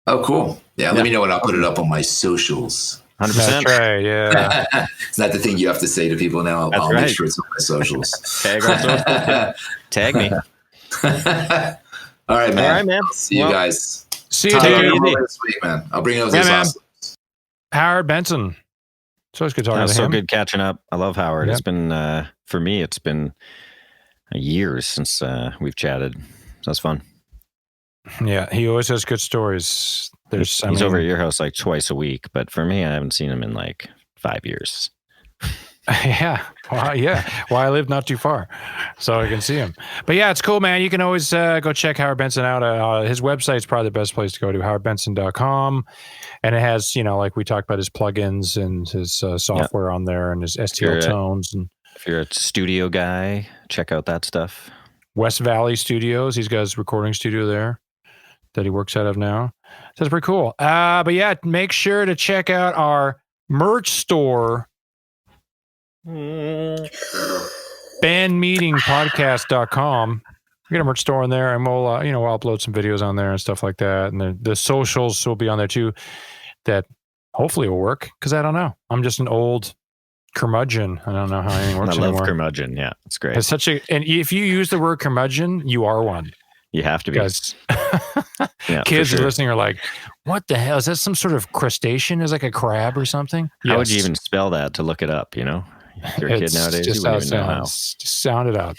Oh, cool. Yeah. Let me know and I'll put it up on my socials. 100%. That's right. Yeah. It's not the thing you have to say to people now. I'll make sure it's on my socials. Tag me. All right, man. All right, man. See you guys. See you this week, man. I'll bring those sauces. Howard Benson. So it's good talking to him. So good catching up. I love Howard. Yep. It's been for me. It's been years since we've chatted. So it's fun. Yeah, he always has good stories. He's over at your house like twice a week, but for me, I haven't seen him in like 5 years. Yeah. Well, I live not too far, so I can see him. But yeah, it's cool, man. You can always go check Howard Benson out. His website's probably the best place to go to, howardbenson.com. And it has, like we talked about, his plugins and his software on there and his STL tones. And if you're a studio guy, check out that stuff. West Valley Studios. He's got his recording studio there that he works out of now. So that's pretty cool. But yeah, make sure to check out our merch store. bandmeetingpodcast.com. We got a merch store in there, and we'll we'll upload some videos on there and stuff like that, and the socials will be on there too, that hopefully will work, because I don't know, I'm just an old curmudgeon. I don't know how anything works anymore. I love curmudgeon. Yeah, it's great. It's and if you use the word curmudgeon, you are one. You have to be. Because kids are listening are like, what the hell is that? Some sort of crustacean? Is like a crab or something? How would you even spell that to look it up? If you're a kid nowadays, just you wouldn't even know how. Just sound it out.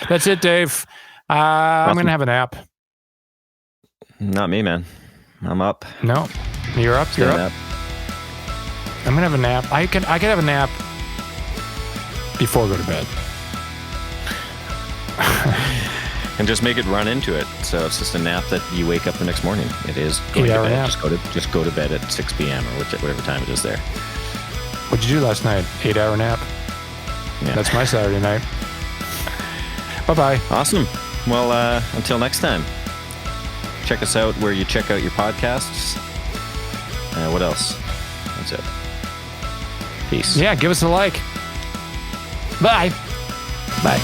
That's it, Dave. I'm going to have a nap. Not me, man. I'm up. No, you're up. You're up. Up. I'm going to have a nap. I could have a nap before I go to bed. And just make it run into it. So it's just a nap that you wake up the next morning. It is going to bed. Nap. Just go to bed at 6 p.m. or whatever time it is there. What'd you do last night? 8-hour nap. Yeah. That's my Saturday night. Bye-bye. Awesome. Well, until next time, check us out where you check out your podcasts. What else? That's it. Peace. Yeah, give us a like. Bye. Bye.